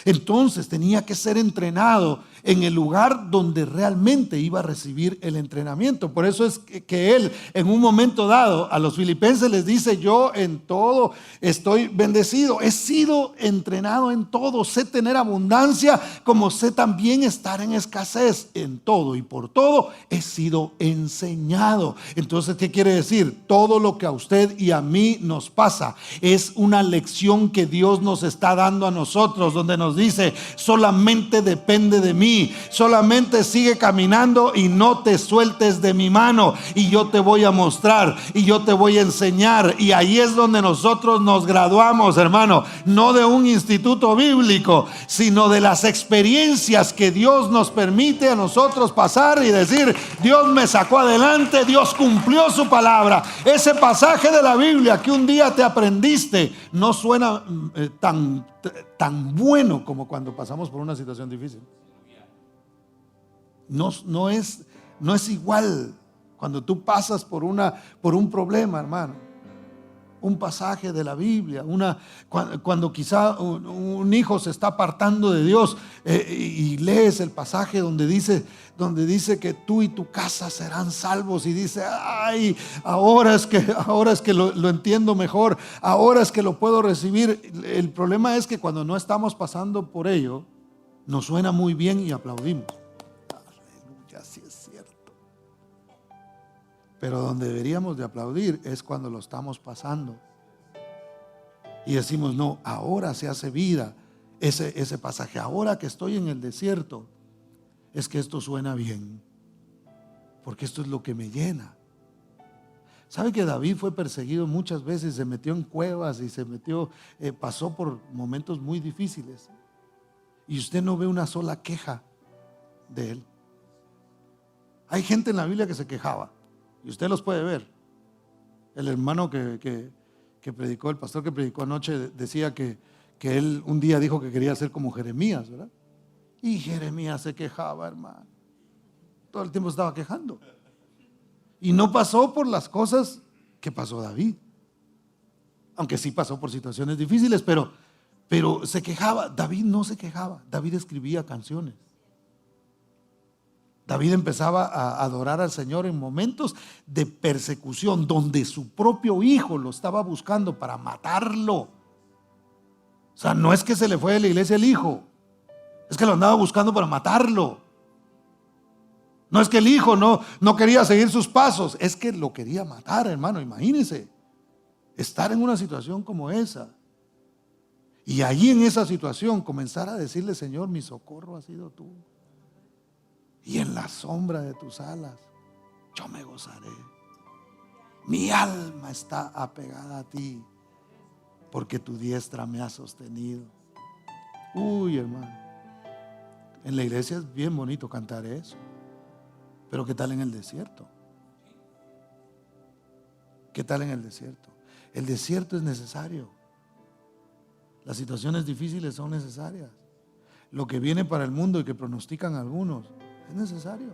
A: Entonces tenía que ser entrenado en el lugar donde realmente iba a recibir el entrenamiento. Por eso es que él en un momento dado a los filipenses les dice: yo en todo estoy bendecido, he sido entrenado en todo, sé tener abundancia como sé también estar en escasez. En todo y por todo he sido enseñado. Entonces, ¿qué quiere decir? Todo lo que a usted y a mí nos pasa es una lección que Dios nos está dando a nosotros, donde nos dice: solamente depende de mí, solamente sigue caminando y no te sueltes de mi mano, y yo te voy a mostrar y yo te voy a enseñar. Y ahí es donde nosotros nos graduamos, hermano, no de un instituto bíblico, sino de las experiencias que Dios nos permite a nosotros pasar y decir: Dios me sacó adelante, Dios cumplió su palabra. Ese pasaje de la Biblia que un día te aprendiste no suena tan bueno como cuando pasamos por una situación difícil. No es igual. Cuando tú pasas por un problema, hermano, un pasaje de la Biblia, cuando quizá un hijo se está apartando de Dios, y lees el pasaje donde dice que tú y tu casa serán salvos, y dice, ay, ahora es que lo entiendo mejor, ahora es que lo puedo recibir. El problema es que cuando no estamos pasando por ello, nos suena muy bien y aplaudimos. Aleluya, sí es cierto. Pero donde deberíamos de aplaudir es cuando lo estamos pasando y decimos, no, ahora se hace vida ese pasaje. Ahora que estoy en el desierto, es que esto suena bien, porque esto es lo que me llena. ¿Sabe que David fue perseguido muchas veces? Se metió en cuevas y pasó por momentos muy difíciles, y usted no ve una sola queja de él. Hay gente en la Biblia que se quejaba, y usted los puede ver. El hermano que predicó, el pastor que predicó anoche, decía que él un día dijo que quería ser como Jeremías, ¿verdad? Y Jeremías se quejaba, hermano. Todo el tiempo estaba quejando. Y no pasó por las cosas que pasó David. Aunque sí pasó por situaciones difíciles, pero se quejaba. David no se quejaba. David escribía canciones. David empezaba a adorar al Señor en momentos de persecución, donde su propio hijo lo estaba buscando para matarlo. O sea, no es que se le fue de la iglesia el hijo, es que lo andaba buscando para matarlo. No es que el hijo no quería seguir sus pasos, es que lo quería matar, hermano. Imagínense estar en una situación como esa, y allí en esa situación comenzar a decirle, Señor, mi socorro ha sido tú, y en la sombra de tus alas yo me gozaré. Mi alma está apegada a ti, porque tu diestra me ha sostenido. Uy, hermano, en la iglesia es bien bonito cantar eso, pero ¿qué tal en el desierto? ¿Qué tal en el desierto? El desierto es necesario. Las situaciones difíciles son necesarias. Lo que viene para el mundo y que pronostican algunos es necesario.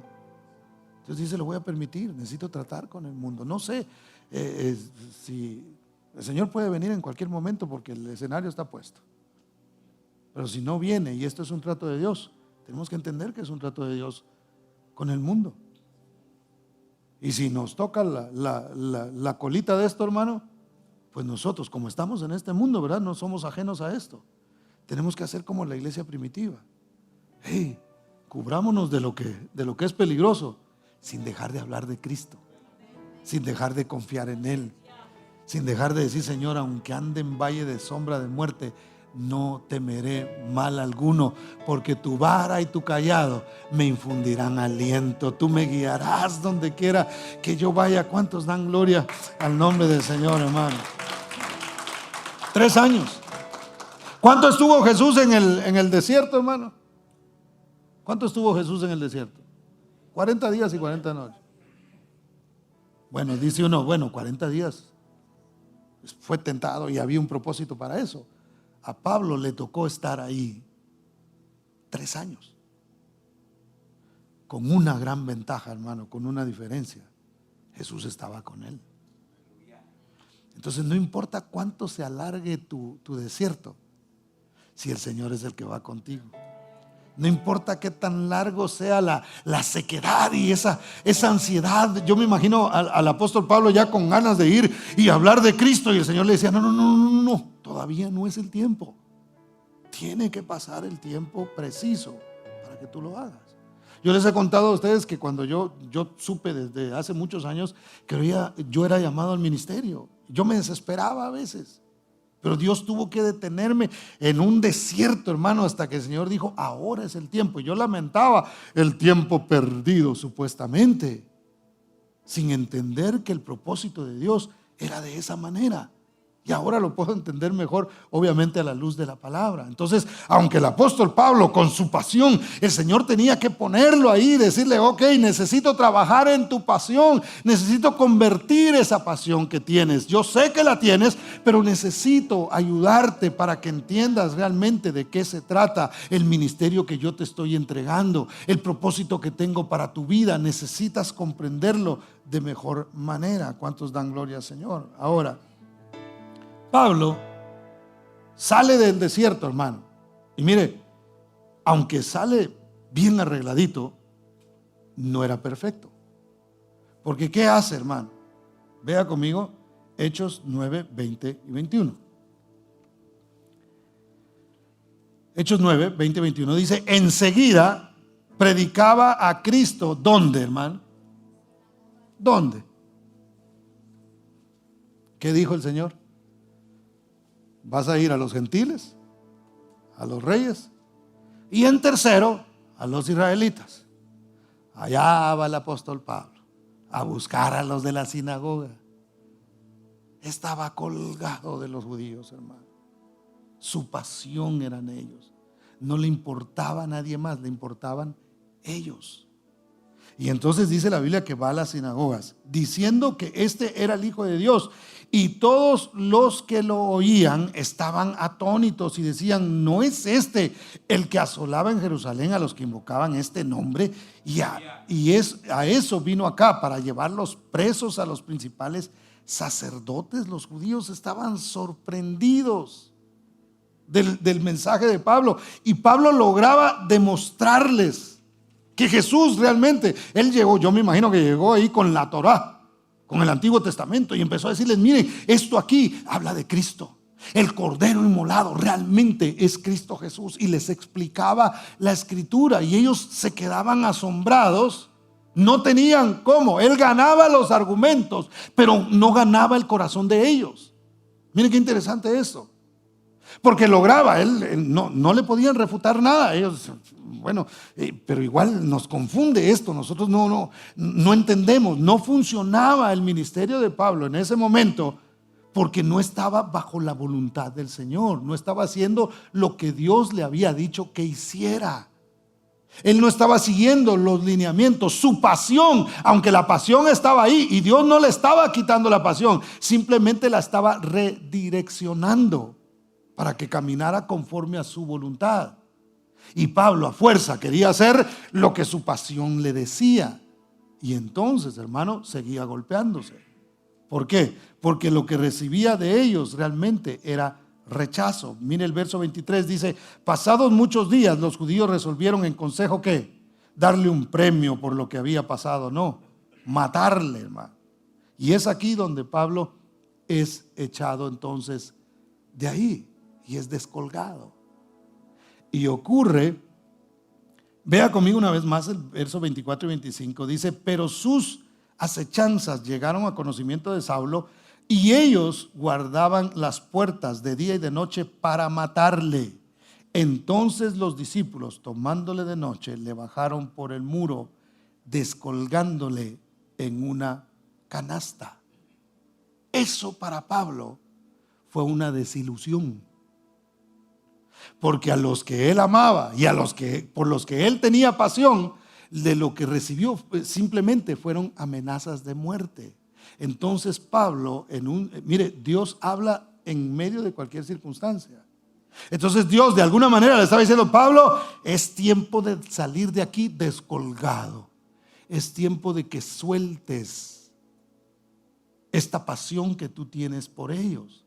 A: Entonces dice, lo voy a permitir, necesito tratar con el mundo. No sé si el Señor puede venir en cualquier momento, porque el escenario está puesto. Pero si no viene y esto es un trato de Dios, tenemos que entender que es un trato de Dios con el mundo. Y si nos toca la colita de esto, hermano, pues nosotros, como estamos en este mundo, ¿verdad? No somos ajenos a esto. Tenemos que hacer como la iglesia primitiva. Hey, cubrámonos de lo que es peligroso, sin dejar de hablar de Cristo, sin dejar de confiar en Él, sin dejar de decir, Señor, aunque ande en valle de sombra de muerte, no temeré mal alguno, porque tu vara y tu cayado me infundirán aliento. Tú me guiarás donde quiera que yo vaya. ¿Cuántos dan gloria al nombre del Señor, hermano? 3 años. ¿Cuánto estuvo Jesús en el desierto, hermano? ¿Cuánto estuvo Jesús en el desierto? 40 días y 40 noches. Bueno, dice uno, 40 días. Fue tentado y había un propósito para eso. A Pablo le tocó estar ahí 3 años. Con una gran ventaja, hermano, con una diferencia. Jesús estaba con él. Entonces no importa cuánto se alargue tu desierto, si el Señor es el que va contigo. No importa qué tan largo sea la sequedad y esa ansiedad. Yo me imagino al apóstol Pablo ya con ganas de ir y hablar de Cristo, y el Señor le decía, no, todavía no es el tiempo. Tiene que pasar el tiempo preciso para que tú lo hagas. Yo les he contado a ustedes que cuando yo supe desde hace muchos años que yo era llamado al ministerio, yo me desesperaba a veces. Pero Dios tuvo que detenerme en un desierto, hermano, hasta que el Señor dijo, ahora es el tiempo. Y yo lamentaba el tiempo perdido, supuestamente, sin entender que el propósito de Dios era de esa manera. Y ahora lo puedo entender mejor, obviamente a la luz de la palabra. Entonces, aunque el apóstol Pablo con su pasión, el Señor tenía que ponerlo ahí, decirle, ok, necesito trabajar en tu pasión, necesito convertir esa pasión que tienes. Yo sé que la tienes, pero necesito ayudarte para que entiendas realmente de qué se trata el ministerio que yo te estoy entregando, el propósito que tengo para tu vida. Necesitas comprenderlo de mejor manera. ¿Cuántos dan gloria al Señor? Ahora, Pablo sale del desierto, hermano. Y mire, aunque sale bien arregladito, no era perfecto. Porque ¿qué hace, hermano? Vea conmigo Hechos 9, 20 y 21. Hechos 9, 20 y 21 dice, enseguida predicaba a Cristo. ¿Dónde, hermano? ¿Dónde? ¿Qué dijo el Señor? Vas a ir a los gentiles, a los reyes, y en tercero, a los israelitas. Allá va el apóstol Pablo a buscar a los de la sinagoga. Estaba colgado de los judíos, hermano. Su pasión eran ellos. No le importaba a nadie más, le importaban ellos. Y entonces dice la Biblia que va a las sinagogas diciendo que este era el Hijo de Dios. Y todos los que lo oían estaban atónitos y decían, ¿no es este el que asolaba en Jerusalén a los que invocaban este nombre? A eso vino acá, para llevarlos presos a los principales sacerdotes. Los judíos estaban sorprendidos del mensaje de Pablo. Y Pablo lograba demostrarles que Jesús realmente, él llegó, yo me imagino que llegó ahí con la Torá, con el Antiguo Testamento, y empezó a decirles, miren, esto aquí habla de Cristo. El cordero inmolado realmente es Cristo Jesús. Y les explicaba la escritura y ellos se quedaban asombrados. No tenían cómo. Él ganaba los argumentos, pero no ganaba el corazón de ellos. Miren qué interesante esto. Porque lograba, él no le podían refutar nada. Ellos, bueno, pero igual nos confunde esto. Nosotros no entendemos. No funcionaba el ministerio de Pablo en ese momento porque no estaba bajo la voluntad del Señor. No estaba haciendo lo que Dios le había dicho que hiciera. Él no estaba siguiendo los lineamientos. Su pasión, aunque la pasión estaba ahí y Dios no le estaba quitando la pasión, simplemente la estaba redireccionando para que caminara conforme a su voluntad. Y Pablo a fuerza quería hacer lo que su pasión le decía. Y entonces, hermano, seguía golpeándose. ¿Por qué? Porque lo que recibía de ellos realmente era rechazo. Mire el verso 23, dice, pasados muchos días los judíos resolvieron en consejo ¿qué? Darle un premio por lo que había pasado. No, matarle, hermano. Y es aquí donde Pablo es echado entonces de ahí y es descolgado. Y ocurre, vea conmigo una vez más el verso 24 y 25, dice, pero sus acechanzas llegaron a conocimiento de Saulo y ellos guardaban las puertas de día y de noche para matarle. Entonces los discípulos, tomándole de noche, le bajaron por el muro, descolgándole en una canasta. Eso para Pablo fue una desilusión. Porque a los que él amaba y a los que por los que él tenía pasión, de lo que recibió simplemente fueron amenazas de muerte. Entonces Pablo, mire, Dios habla en medio de cualquier circunstancia. Entonces Dios de alguna manera le estaba diciendo, Pablo, es tiempo de salir de aquí descolgado. Es tiempo de que sueltes esta pasión que tú tienes por ellos.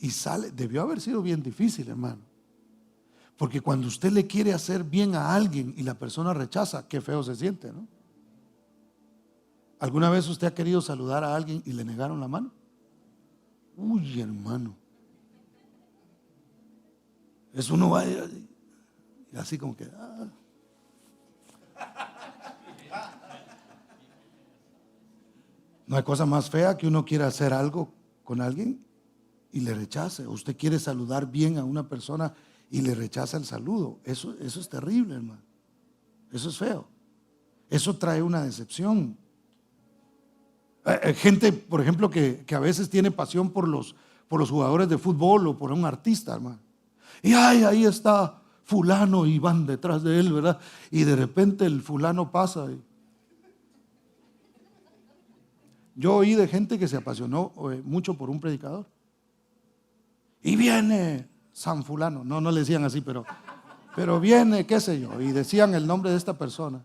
A: Y debió haber sido bien difícil, hermano. Porque cuando usted le quiere hacer bien a alguien y la persona rechaza, qué feo se siente, ¿no? ¿Alguna vez usted ha querido saludar a alguien y le negaron la mano? Uy, hermano. Es uno va y así como que... No hay cosa más fea que uno quiera hacer algo con alguien y le rechace. Usted quiere saludar bien a una persona y le rechaza el saludo. Eso es terrible, hermano. Eso es feo. Eso trae una decepción. Gente, por ejemplo, que a veces tiene pasión por los por los jugadores de fútbol o por un artista, hermano. Y ay, ahí está fulano y van detrás de él, ¿verdad? Y de repente el fulano pasa. Yo oí de gente que se apasionó mucho por un predicador. Y viene San fulano, no le decían así, pero viene, qué sé yo, y decían el nombre de esta persona.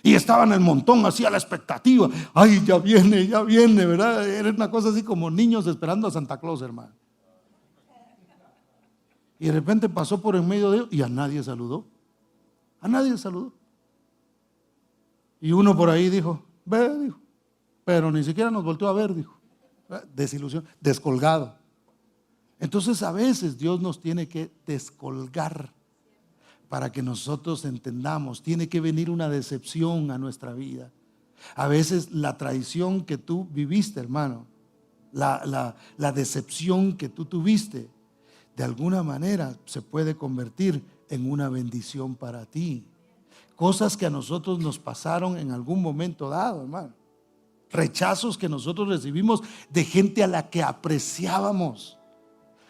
A: Y estaban el montón, así a la expectativa. Ay, ya viene, ¿verdad? Era una cosa así como niños esperando a Santa Claus, hermano. Y de repente pasó por en medio de ellos y a nadie saludó. A nadie saludó. Y uno por ahí dijo, ve, dijo. Pero ni siquiera nos volteó a ver, dijo. Desilusión, descolgado. Entonces a veces Dios nos tiene que descolgar para que nosotros entendamos. Tiene que venir una decepción a nuestra vida. A veces la traición que tú viviste, hermano, la decepción que tú tuviste, de alguna manera se puede convertir en una bendición para ti. Cosas que a nosotros nos pasaron en algún momento dado, hermano. Rechazos que nosotros recibimos de gente a la que apreciábamos,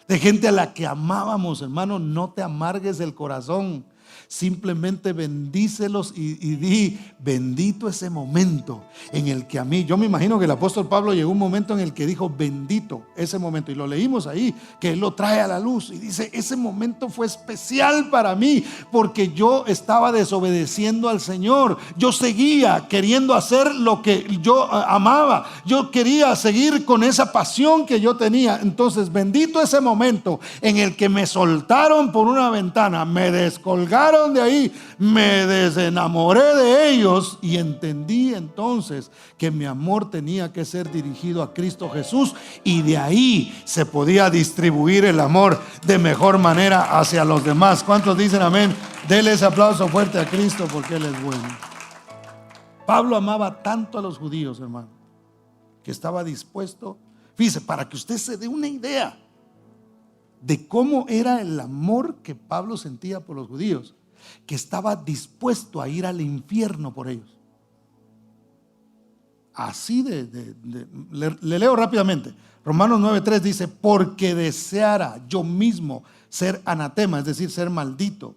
A: de gente a la que amábamos, hermano. No te amargues el corazón. Simplemente bendícelos y di, bendito ese momento en el que a mí, yo me imagino que el apóstol Pablo llegó un momento en el que dijo, bendito ese momento, y lo leímos ahí, que él lo trae a la luz y dice, ese momento fue especial para mí porque yo estaba desobedeciendo al Señor. Yo seguía queriendo hacer lo que yo amaba, yo quería seguir con esa pasión que yo tenía. Entonces bendito ese momento en el que me soltaron por una ventana, me descolgaron de ahí, me desenamoré de ellos y entendí entonces que mi amor tenía que ser dirigido a Cristo Jesús, y de ahí se podía distribuir el amor de mejor manera hacia los demás. ¿Cuántos dicen amén? Dele ese aplauso fuerte a Cristo porque Él es bueno. Pablo amaba tanto a los judíos, hermano, que estaba dispuesto, fíjese, para que usted se dé una idea de cómo era el amor que Pablo sentía por los judíos, que estaba dispuesto a ir al infierno por ellos. Así le leo rápidamente. Romanos 9:3 dice, porque deseara yo mismo ser anatema, es decir, ser maldito,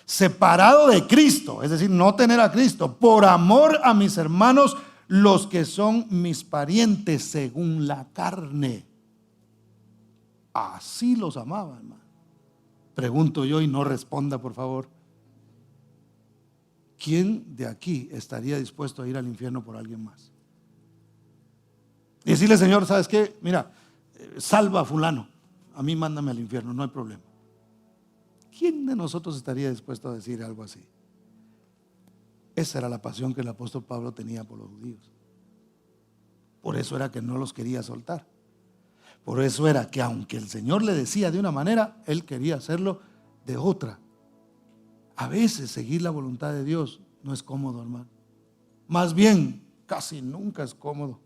A: separado de Cristo, es decir, no tener a Cristo, por amor a mis hermanos, los que son mis parientes según la carne. Así los amaba, hermano. Pregunto yo, y no responda por favor, ¿quién de aquí estaría dispuesto a ir al infierno por alguien más? Y decirle, Señor, ¿sabes qué? Mira, salva a fulano, a mí mándame al infierno, no hay problema. ¿Quién de nosotros estaría dispuesto a decir algo así? Esa era la pasión que el apóstol Pablo tenía por los judíos. Por eso era que no los quería soltar. Por eso era que aunque el Señor le decía de una manera, él quería hacerlo de otra. A veces seguir la voluntad de Dios no es cómodo, hermano. Más bien, casi nunca es cómodo.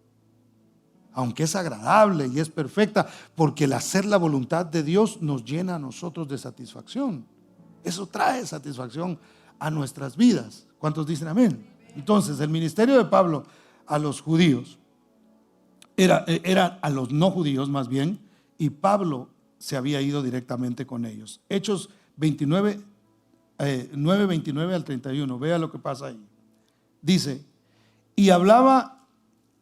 A: Aunque es agradable y es perfecta, porque el hacer la voluntad de Dios nos llena a nosotros de satisfacción. Eso trae satisfacción a nuestras vidas. ¿Cuántos dicen amén? Entonces, el ministerio de Pablo a los judíos era a los no judíos más bien, y Pablo se había ido directamente con ellos. Hechos 29, 9:29 al 31, vea lo que pasa ahí. Dice, y hablaba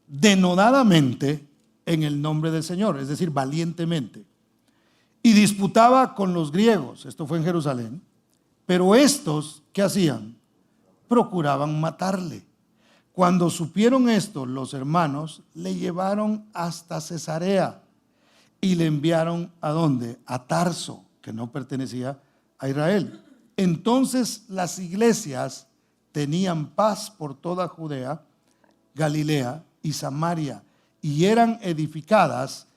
A: denodadamente en el nombre del Señor, es decir, valientemente, y disputaba con los griegos. Esto fue en Jerusalén. Pero estos, ¿qué hacían? Procuraban matarle. Cuando supieron esto, los hermanos le llevaron hasta Cesarea y le enviaron ¿a dónde? A Tarso, que no pertenecía a Israel. Entonces las iglesias tenían paz por toda Judea, Galilea y Samaria, y eran edificadas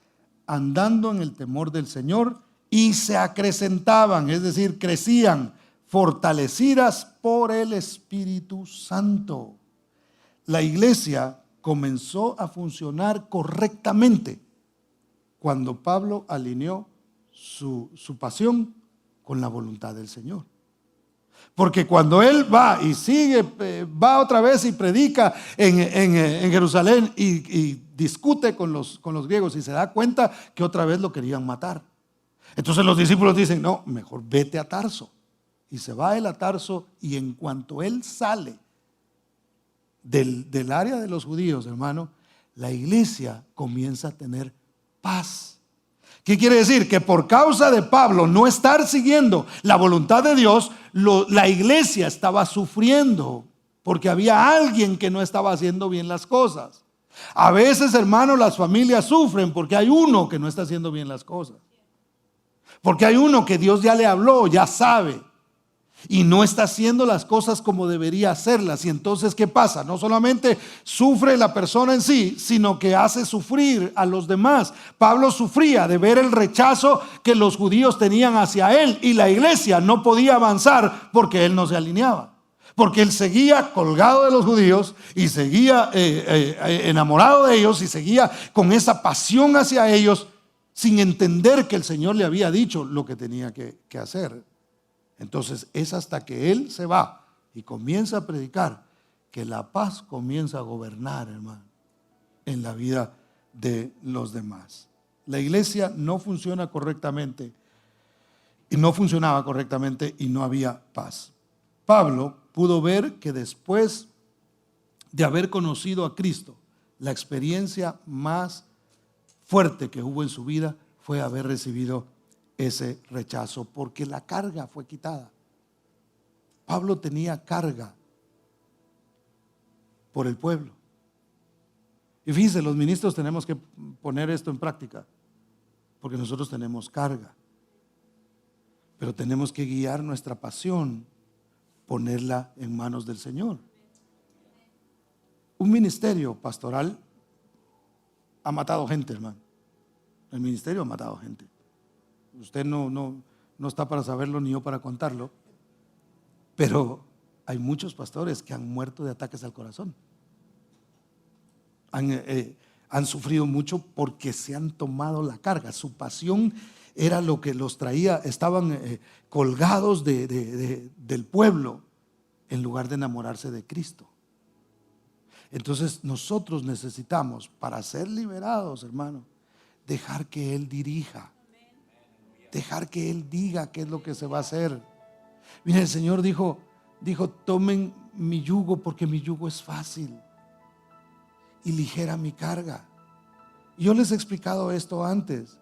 A: andando en el temor del Señor, y se acrecentaban, es decir, crecían, fortalecidas por el Espíritu Santo. La iglesia comenzó a funcionar correctamente cuando Pablo alineó su pasión con la voluntad del Señor. Porque cuando él va y sigue, va otra vez y predica en Jerusalén y discute con los griegos y se da cuenta que otra vez lo querían matar. Entonces los discípulos dicen, no, mejor vete a Tarso. Y se va él a Tarso, y en cuanto él sale del área de los judíos, hermano, la iglesia comienza a tener paz. ¿Qué quiere decir? Que por causa de Pablo no estar siguiendo la voluntad de Dios, la iglesia estaba sufriendo porque había alguien que no estaba haciendo bien las cosas. A veces, hermano, las familias sufren porque hay uno que no está haciendo bien las cosas. Porque hay uno que Dios ya le habló, ya sabe, y no está haciendo las cosas como debería hacerlas. Y entonces, ¿qué pasa? No solamente sufre la persona en sí, sino que hace sufrir a los demás. Pablo sufría de ver el rechazo que los judíos tenían hacia él, y la iglesia no podía avanzar porque él no se alineaba. Porque él seguía colgado de los judíos y seguía enamorado de ellos y seguía con esa pasión hacia ellos, sin entender que el Señor le había dicho lo que tenía que hacer. Entonces es hasta que él se va y comienza a predicar que la paz comienza a gobernar, hermano, en la vida de los demás. La iglesia no funciona correctamente y no funcionaba correctamente y no había paz. Pablo pudo ver que después de haber conocido a Cristo, la experiencia más fuerte que hubo en su vida fue haber recibido ese rechazo, porque la carga fue quitada. Pablo tenía carga por el pueblo. Y fíjense, los ministros tenemos que poner esto en práctica, porque nosotros tenemos carga, pero tenemos que guiar nuestra pasión, ponerla en manos del Señor. Un ministerio pastoral ha matado gente, hermano. El ministerio ha matado gente. Usted no está para saberlo ni yo para contarlo, pero hay muchos pastores que han muerto de ataques al corazón. Han sufrido mucho porque se han tomado la carga. Su pasión era lo que los traía. Estaban colgados del pueblo en lugar de enamorarse de Cristo. Entonces nosotros necesitamos, para ser liberados, hermano, dejar que Él dirija, dejar que Él diga qué es lo que se va a hacer. Mire, el Señor dijo, tomen mi yugo porque mi yugo es fácil y ligera mi carga. Y yo les he explicado esto antes,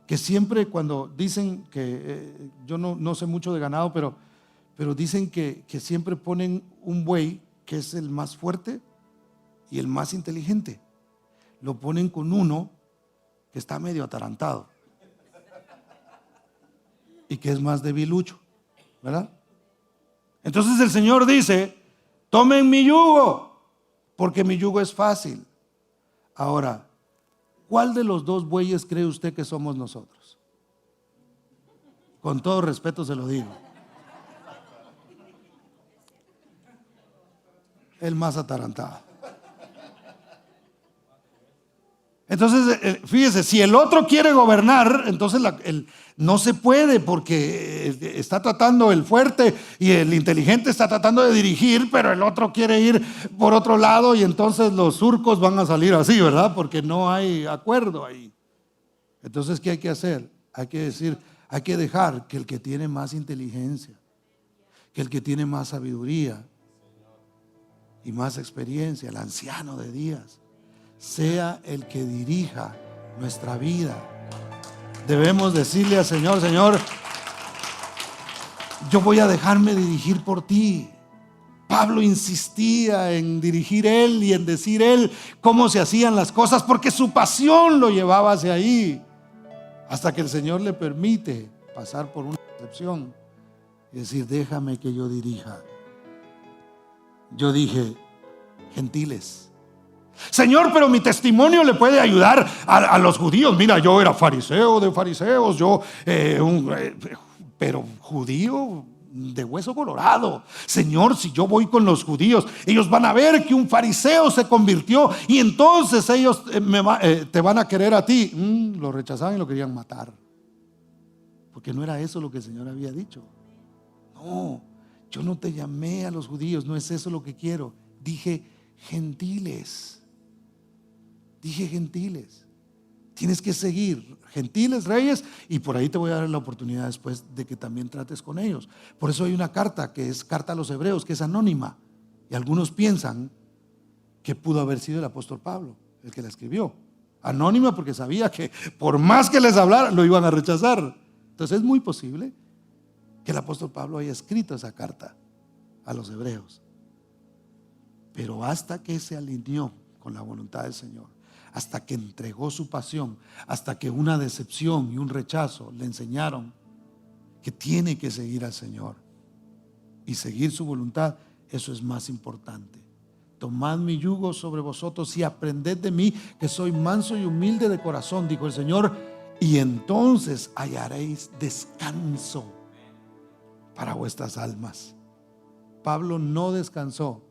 A: que siempre cuando dicen que, yo no sé mucho de ganado, pero dicen que siempre ponen un buey que es el más fuerte y el más inteligente. Lo ponen con uno que está medio atarantado y que es más debilucho, ¿verdad? Entonces el Señor dice, tomen mi yugo, porque mi yugo es fácil. Ahora, ¿cuál de los dos bueyes cree usted que somos nosotros? Con todo respeto se lo digo. El más atarantado. Entonces, fíjese, si el otro quiere gobernar, entonces no se puede, porque está tratando el fuerte y el inteligente está tratando de dirigir, pero el otro quiere ir por otro lado y entonces los surcos van a salir así, ¿verdad? Porque no hay acuerdo ahí. Entonces, ¿qué hay que hacer? Hay que decir, hay que dejar que el que tiene más inteligencia, que el que tiene más sabiduría y más experiencia, el anciano de días, sea el que dirija nuestra vida. Debemos decirle al Señor, Señor, yo voy a dejarme dirigir por ti. Pablo insistía en dirigir él y en decir él cómo se hacían las cosas, porque su pasión lo llevaba hacia ahí, hasta que el Señor le permite pasar por una excepción y decir, déjame que yo dirija. Yo dije, gentiles. Señor, pero mi testimonio le puede ayudar a los judíos. Mira, yo era fariseo de fariseos, pero judío de hueso colorado. Señor, si yo voy con los judíos, ellos van a ver que un fariseo se convirtió y entonces ellos te van a querer a ti. Lo rechazaban y lo querían matar, porque no era eso lo que el Señor había dicho. No, yo no te llamé a los judíos, no es eso lo que quiero. Dije gentiles. Dije gentiles. Tienes que seguir gentiles, reyes, y por ahí te voy a dar la oportunidad después de que también trates con ellos. Por eso hay una carta que es carta a los hebreos, que es anónima, y algunos piensan que pudo haber sido el apóstol Pablo el que la escribió. Anónima porque sabía que por más que les hablara lo iban a rechazar. Entonces es muy posible que el apóstol Pablo haya escrito esa carta a los hebreos, pero hasta que se alineó con la voluntad del Señor, hasta que entregó su pasión, hasta que una decepción y un rechazo le enseñaron que tiene que seguir al Señor y seguir su voluntad, eso es más importante. Tomad mi yugo sobre vosotros y aprended de mí, que soy manso y humilde de corazón, dijo el Señor, y entonces hallaréis descanso para vuestras almas. Pablo no descansó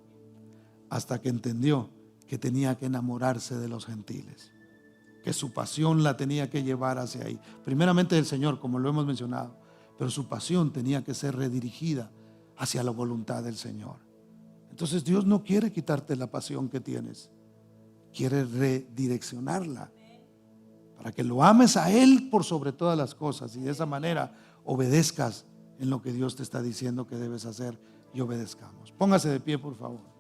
A: hasta que entendió que tenía que enamorarse de los gentiles, que su pasión la tenía que llevar hacia ahí, primeramente del Señor, como lo hemos mencionado, pero su pasión tenía que ser redirigida hacia la voluntad del Señor. Entonces Dios no quiere quitarte la pasión que tienes, quiere redireccionarla para que lo ames a Él por sobre todas las cosas, y de esa manera obedezcas en lo que Dios te está diciendo que debes hacer, y obedezcamos. Póngase de pie, por favor.